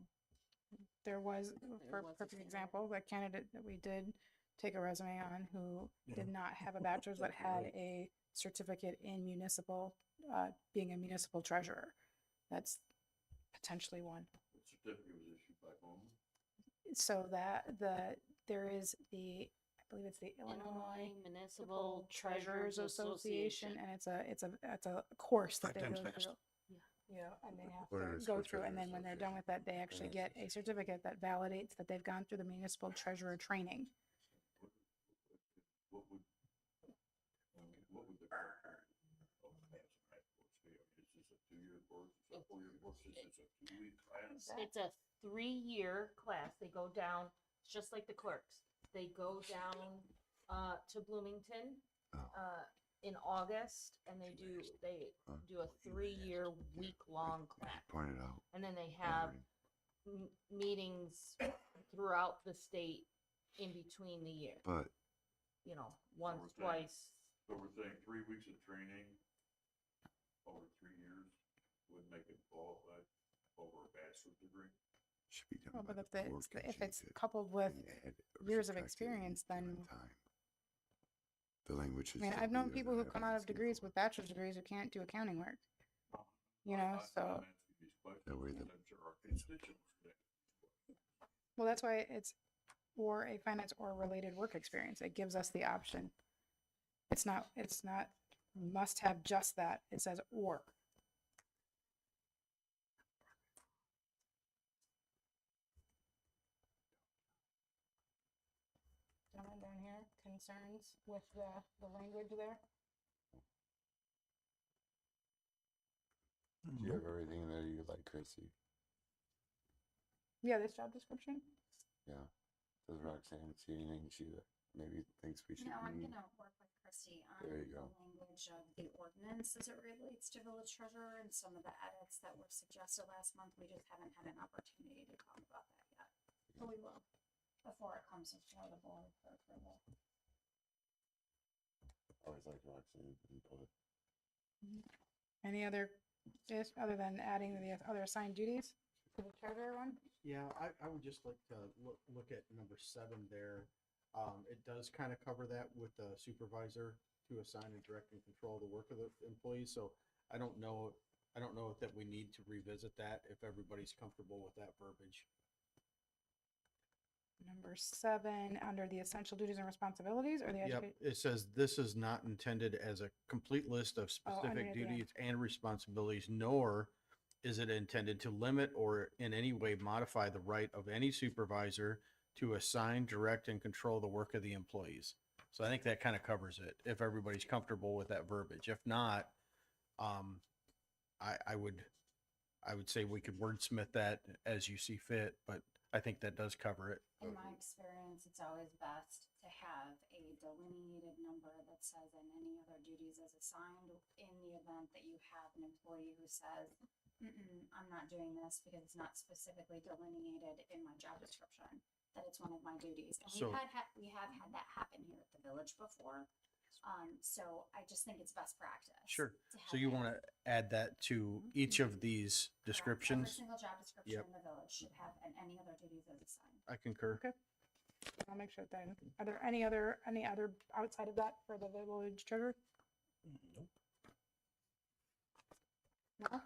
[SPEAKER 1] There was, for
[SPEAKER 2] was a
[SPEAKER 1] perfect
[SPEAKER 2] candidate.
[SPEAKER 1] example, the candidate that we did take a resume on who
[SPEAKER 5] Yeah.
[SPEAKER 1] did not have a bachelor's but had
[SPEAKER 5] Right.
[SPEAKER 1] a certificate in municipal, being a municipal treasurer. That's potentially one.
[SPEAKER 7] The certificate was issued by whom?
[SPEAKER 1] So there is I believe it's the Illinois
[SPEAKER 2] Municipal
[SPEAKER 1] Treasurers Association, and it's a course that
[SPEAKER 5] 5
[SPEAKER 1] they
[SPEAKER 5] times
[SPEAKER 1] go
[SPEAKER 5] fast.
[SPEAKER 1] through. You know, and they have
[SPEAKER 3] What
[SPEAKER 1] to
[SPEAKER 3] is
[SPEAKER 1] go
[SPEAKER 3] for
[SPEAKER 1] through, and then when they're done with that, they actually get a certificate that validates that they've gone through the municipal treasurer training.
[SPEAKER 7] What would the cost of passing high school be? Is this a 2-year course? Is this a 4-year course? Is this a 2-week class?
[SPEAKER 2] It's a 3-year class. They go down, it's just like the clerks. They go down to Bloomington in August, and they do a 3-year week-long class.
[SPEAKER 3] Pointed out.
[SPEAKER 2] And then they have meetings throughout the state in between the year.
[SPEAKER 3] But
[SPEAKER 2] You know, once,
[SPEAKER 7] we're saying-
[SPEAKER 2] twice.
[SPEAKER 7] So we're saying 3 weeks of training over 3 years would make it qualify over a bachelor's degree?
[SPEAKER 3] should be done
[SPEAKER 1] Well,
[SPEAKER 3] by
[SPEAKER 1] but
[SPEAKER 3] the
[SPEAKER 1] if
[SPEAKER 3] board
[SPEAKER 1] it's, if
[SPEAKER 3] can
[SPEAKER 1] it's
[SPEAKER 3] change it
[SPEAKER 1] coupled with,
[SPEAKER 3] and add or
[SPEAKER 1] years of
[SPEAKER 3] subtract it
[SPEAKER 1] experience,
[SPEAKER 3] in
[SPEAKER 1] then-
[SPEAKER 3] time. The language
[SPEAKER 1] I
[SPEAKER 3] is.
[SPEAKER 1] mean,
[SPEAKER 3] should
[SPEAKER 1] I've
[SPEAKER 3] be
[SPEAKER 1] known
[SPEAKER 3] there
[SPEAKER 1] people
[SPEAKER 3] to
[SPEAKER 1] who
[SPEAKER 3] have
[SPEAKER 1] come
[SPEAKER 3] it
[SPEAKER 1] out of
[SPEAKER 3] seen
[SPEAKER 1] degrees
[SPEAKER 3] for.
[SPEAKER 1] with bachelor's degrees who can't do accounting work. You know,
[SPEAKER 7] I'm
[SPEAKER 1] so,
[SPEAKER 7] asking these questions
[SPEAKER 3] That way
[SPEAKER 7] because
[SPEAKER 3] the-
[SPEAKER 7] I'm sure our constituents today.
[SPEAKER 1] well, that's why it's or a finance or related work experience. It gives us the option. It's not must have just that. It says or. Gentlemen down here, concerns with the language there?
[SPEAKER 3] Do you have everything that you like, Chrissy?
[SPEAKER 1] Yeah, this job description?
[SPEAKER 3] Yeah. Does Roxanne see anything she maybe thinks we should
[SPEAKER 8] No, I'm
[SPEAKER 3] read?
[SPEAKER 8] gonna work with Christie on
[SPEAKER 3] There
[SPEAKER 8] the
[SPEAKER 3] you go.
[SPEAKER 8] language of the ordinance as it relates to village treasurer and some of the edits that were suggested last month. We just haven't had an opportunity to talk about that yet. But we will, before it comes before the board for approval.
[SPEAKER 3] Always like Roxanne input.
[SPEAKER 1] Any other, other than adding the other assigned duties to the treasurer one?
[SPEAKER 9] Yeah, I would just like to look at number 7 there. It does kind of cover that with the supervisor to assign and direct and control the work of the employees. So I don't know that we need to revisit that if everybody's comfortable with that verbiage.
[SPEAKER 1] Number 7, under the essential duties and responsibilities, or the
[SPEAKER 9] Yep,
[SPEAKER 1] education?
[SPEAKER 9] it says this is not intended as a complete list of
[SPEAKER 1] Oh, under
[SPEAKER 9] specific
[SPEAKER 1] at the end.
[SPEAKER 9] duties and responsibilities, nor is it intended to limit or in any way modify the right of any supervisor to assign, direct, and control the work of the employees. So I think that kind of covers it, if everybody's comfortable with that verbiage. If not, I would say we could wordsmith that as you see fit, but I think that does cover it.
[SPEAKER 8] In my experience, it's always best to have a delineated number that says, and any other duties as assigned, in the event that you have an employee who says, I'm not doing this because it's not specifically delineated in my job description, that it's one of my duties. And
[SPEAKER 9] So-
[SPEAKER 8] we have had that happen here at the village before. So I just think it's best practice.
[SPEAKER 9] Sure.
[SPEAKER 8] to have
[SPEAKER 9] So you
[SPEAKER 8] it.
[SPEAKER 9] want to add that to each of these
[SPEAKER 8] Correct. Every
[SPEAKER 9] descriptions?
[SPEAKER 8] single job description
[SPEAKER 9] Yep.
[SPEAKER 8] in the village should have, and any other duties as assigned.
[SPEAKER 9] I concur.
[SPEAKER 1] Okay. I'll make sure that, are there any other outside of that for the village treasurer? No?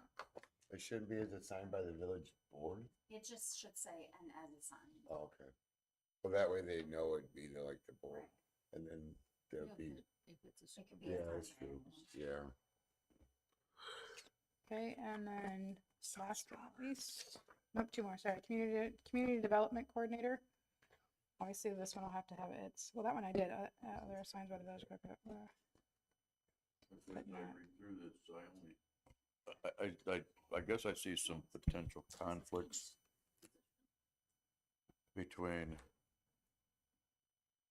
[SPEAKER 3] It shouldn't be as assigned by the village board?
[SPEAKER 8] It just should say, and as assigned.
[SPEAKER 3] Oh, okay. Well, that way they know it'd be like the board,
[SPEAKER 8] Right.
[SPEAKER 3] and then there'll be,
[SPEAKER 2] If it's a
[SPEAKER 8] It could be
[SPEAKER 3] yeah,
[SPEAKER 8] assigned
[SPEAKER 3] that's
[SPEAKER 8] by
[SPEAKER 3] true,
[SPEAKER 8] anyone.
[SPEAKER 3] yeah.
[SPEAKER 1] Okay, and then last but not least, nope, 2 more, sorry, community development coordinator. Obviously, this one will have to have well, that one I did, other assigned by the village clerk.
[SPEAKER 7] As I
[SPEAKER 1] But not-
[SPEAKER 7] read through this, I guess I see some potential conflicts between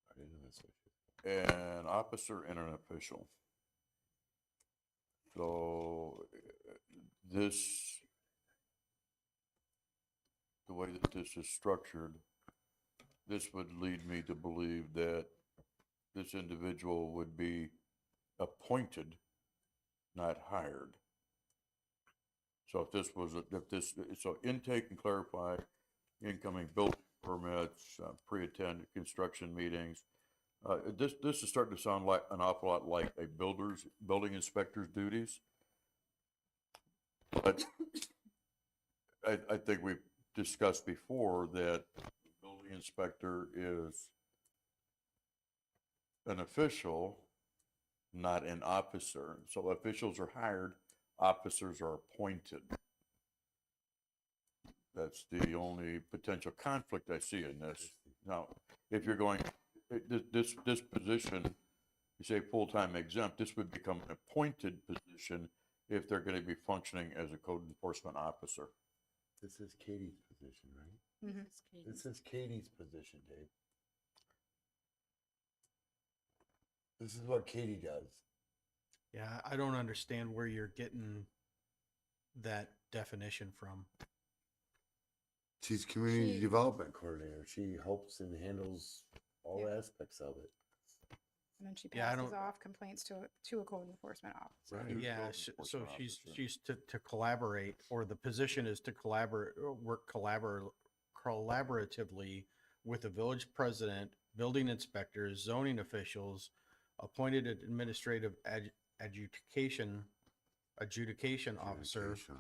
[SPEAKER 3] I didn't know that's what
[SPEAKER 7] an officer and an official. So this, the way that this is structured, this would lead me to believe that this individual would be appointed, not hired. So if this was, so intake and clarify incoming building permits, pre-attend construction meetings. This is starting to sound like an awful lot like a building inspector's duties. But I think we've discussed before that the building inspector is an official, not an officer. So officials are hired, officers are appointed. That's the only potential conflict I see in this. Now, if you're going, this position, you say full-time exempt, this would become an appointed position if they're going to be functioning as a code enforcement officer.
[SPEAKER 3] This is Katie's position, right?
[SPEAKER 1] Mhm.
[SPEAKER 3] This is Katie's position, Dave. This is what Katie does.
[SPEAKER 9] Yeah, I don't understand where you're getting that definition from.
[SPEAKER 3] She's community
[SPEAKER 1] She-
[SPEAKER 3] development coordinator. She helps and handles all
[SPEAKER 1] Yeah.
[SPEAKER 3] aspects of it.
[SPEAKER 1] And then she
[SPEAKER 9] Yeah, I
[SPEAKER 1] passes
[SPEAKER 9] don't-
[SPEAKER 1] off complaints to a code enforcement officer.
[SPEAKER 3] Right.
[SPEAKER 9] Yeah,
[SPEAKER 7] Code
[SPEAKER 9] so
[SPEAKER 7] enforcement officer.
[SPEAKER 9] she's to collaborate, or the position is to collaborate, or work collaboratively with the village president, building inspectors, zoning officials, appointed administrative adjudication officer,
[SPEAKER 3] Adjudication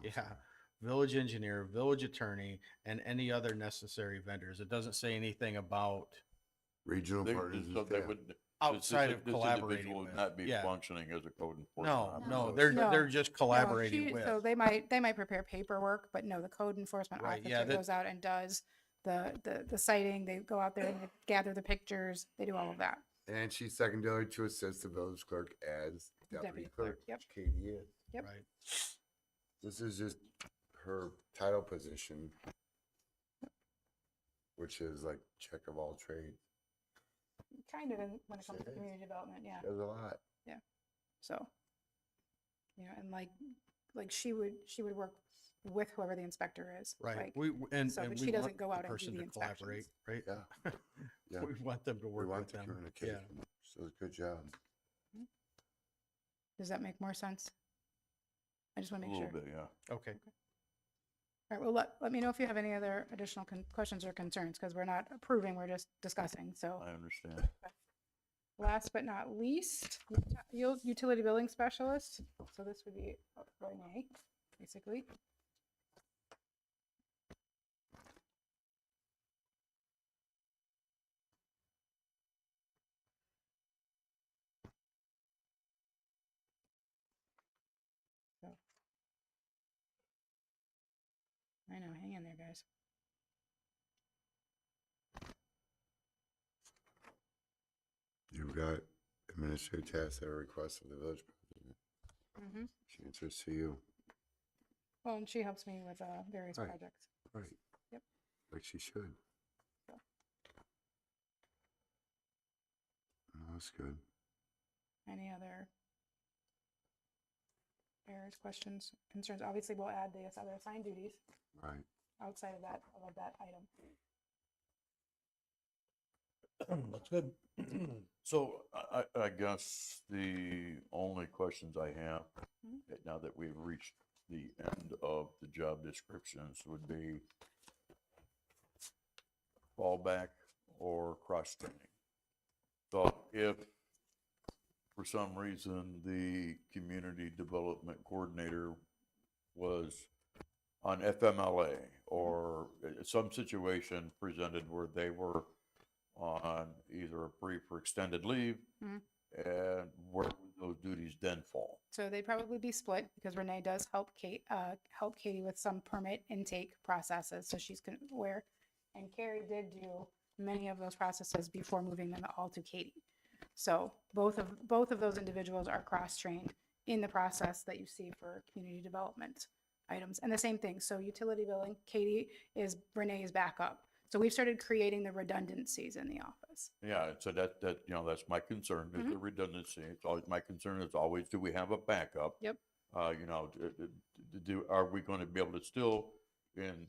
[SPEAKER 9] yeah,
[SPEAKER 3] officer.
[SPEAKER 9] village engineer, village attorney, and any other necessary vendors. It doesn't say anything about
[SPEAKER 3] Regional
[SPEAKER 7] They,
[SPEAKER 3] partners.
[SPEAKER 7] so
[SPEAKER 3] and
[SPEAKER 7] they
[SPEAKER 3] staff.
[SPEAKER 7] would.
[SPEAKER 9] outside of
[SPEAKER 7] this
[SPEAKER 9] collaborating
[SPEAKER 7] individual would
[SPEAKER 9] with.
[SPEAKER 7] not be
[SPEAKER 9] Yeah.
[SPEAKER 7] functioning as a code enforcement
[SPEAKER 9] No,
[SPEAKER 7] officer.
[SPEAKER 9] no,
[SPEAKER 8] No.
[SPEAKER 9] they're
[SPEAKER 1] No.
[SPEAKER 9] just
[SPEAKER 1] No,
[SPEAKER 9] collaborating with.
[SPEAKER 1] So they might prepare paperwork, but no, the code enforcement
[SPEAKER 9] Right,
[SPEAKER 1] officer
[SPEAKER 9] yeah, that-
[SPEAKER 1] goes out and does the citing. They go out there and they gather the pictures. They do all of that.
[SPEAKER 3] And she's secondary to assist the village clerk as deputy
[SPEAKER 1] Deputy
[SPEAKER 3] clerk,
[SPEAKER 1] clerk, yep.
[SPEAKER 3] which Katie is.
[SPEAKER 1] Yep.
[SPEAKER 9] Right.
[SPEAKER 3] This is just her title position, which is like check of all trades.
[SPEAKER 1] Kind of when it comes
[SPEAKER 3] It
[SPEAKER 1] to
[SPEAKER 3] is.
[SPEAKER 1] community development, yeah.
[SPEAKER 3] Does a lot.
[SPEAKER 1] So, and like she would work with whoever the inspector is.
[SPEAKER 9] Right.
[SPEAKER 1] Like,
[SPEAKER 9] And
[SPEAKER 1] so,
[SPEAKER 9] and
[SPEAKER 1] but
[SPEAKER 9] we
[SPEAKER 1] she doesn't
[SPEAKER 9] want
[SPEAKER 1] go
[SPEAKER 9] the
[SPEAKER 1] out and do
[SPEAKER 9] person
[SPEAKER 1] the
[SPEAKER 9] to collaborate, right?
[SPEAKER 3] Yeah. Yeah.
[SPEAKER 9] We want them to
[SPEAKER 3] We
[SPEAKER 9] work
[SPEAKER 3] want
[SPEAKER 9] with
[SPEAKER 3] the
[SPEAKER 9] them. Yeah.
[SPEAKER 3] communication. So good job.
[SPEAKER 1] does that make more sense? I just want
[SPEAKER 7] A
[SPEAKER 1] to make
[SPEAKER 7] little
[SPEAKER 1] sure.
[SPEAKER 7] bit, yeah.
[SPEAKER 9] Okay.
[SPEAKER 1] All right, well, let me know if you have any other additional questions or concerns, because we're not approving, we're just discussing, so.
[SPEAKER 7] I understand.
[SPEAKER 1] Last but not least, utility billing specialist. So this would be Renee, basically. So. I know, hang in there, guys.
[SPEAKER 3] You've got administrative tasks at a request of the village president.
[SPEAKER 1] Mm-hmm.
[SPEAKER 3] She answers to you.
[SPEAKER 1] Well, and she helps me with various
[SPEAKER 3] Right.
[SPEAKER 1] projects.
[SPEAKER 3] Right.
[SPEAKER 1] Yep.
[SPEAKER 3] Like she should.
[SPEAKER 1] So.
[SPEAKER 3] Oh, that's good.
[SPEAKER 1] Any other errors, questions, concerns? Obviously, we'll add the other assigned duties
[SPEAKER 3] Right.
[SPEAKER 1] outside of that item.
[SPEAKER 5] That's good.
[SPEAKER 7] So I guess the only questions I have,
[SPEAKER 1] Mhm.
[SPEAKER 7] now that we've reached the end of the job descriptions, would be fallback or cross-training. So if for some reason the community development coordinator was on FMLA or some situation presented where they were on either a brief or extended leave,
[SPEAKER 1] Mhm.
[SPEAKER 7] and where would those duties then fall?
[SPEAKER 1] So they'd probably be split because Renee does help Katie with some permit intake processes, so she's aware. And Carrie did do many of those processes before moving them all to Katie. So both of those individuals are cross-trained in the process that you see for community development items. And the same thing, so utility billing, Katie is Renee's backup. So we've started creating the redundancies in the office.
[SPEAKER 7] Yeah, so that's my concern, is the redundancy. It's always, my concern is always, do we have a backup?
[SPEAKER 1] Yep.
[SPEAKER 7] You know, are we going to be able to still, in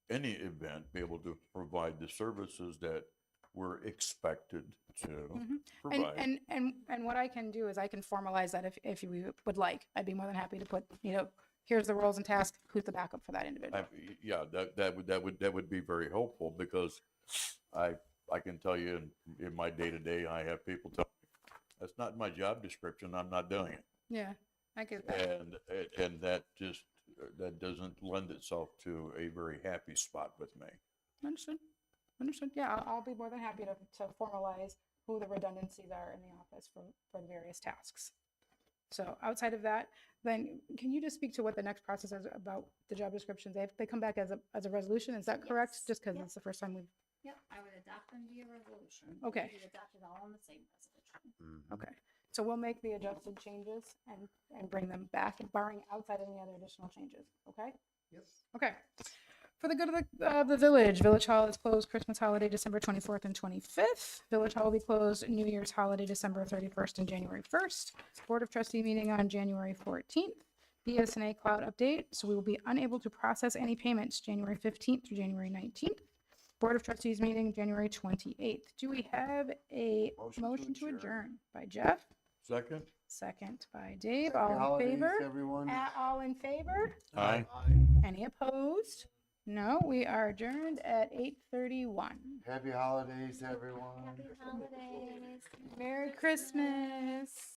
[SPEAKER 7] any event, be able to provide the services that we're expected to
[SPEAKER 1] And,
[SPEAKER 7] provide?
[SPEAKER 1] and what I can do is I can formalize that if you would like. I'd be more than happy to put, here's the roles and tasks, who's the backup for that individual.
[SPEAKER 7] Yeah, that would be very helpful, because I can tell you in my day-to-day, I have people tell me, that's not my job description, I'm not doing it.
[SPEAKER 1] Yeah, I get that.
[SPEAKER 7] And that just, that doesn't lend itself to a very happy spot with me.
[SPEAKER 1] Understood. Understood. Yeah, I'll be more than happy to formalize who the redundancies are in the office for the various tasks. So outside of that, then can you just speak to what the next process is about the job descriptions? They come back as a resolution, is that correct?
[SPEAKER 8] Yes.
[SPEAKER 1] Just because
[SPEAKER 8] Yep.
[SPEAKER 1] it's the first time we've,
[SPEAKER 8] Yep, I would adopt them via resolution.
[SPEAKER 1] Okay.
[SPEAKER 8] We adopted all in the same resolution.
[SPEAKER 1] okay. So we'll make the adjusted changes and bring them back, barring outside any other additional changes, okay?
[SPEAKER 4] Yep.
[SPEAKER 1] Okay. For the good of the village, Village Hall is closed Christmas holiday, December 24th and 25th. Village Hall will be closed New Year's holiday, December 31st and January 1st. Board of Trustee meeting on January 14th. BSNA cloud update, so we will be unable to process any payments January 15th through January 19th. Board of Trustees meeting January 28th. Do we have a motion to adjourn by Jeff?
[SPEAKER 7] Second?
[SPEAKER 1] Second by Dave.
[SPEAKER 3] Happy
[SPEAKER 1] All in
[SPEAKER 3] holidays,
[SPEAKER 1] favor?
[SPEAKER 3] everyone.
[SPEAKER 1] All in favor?
[SPEAKER 7] Aye.
[SPEAKER 1] Any opposed? No, we are adjourned at 8:31.
[SPEAKER 3] Happy holidays, everyone.
[SPEAKER 8] Happy holidays.
[SPEAKER 1] Merry Christmas.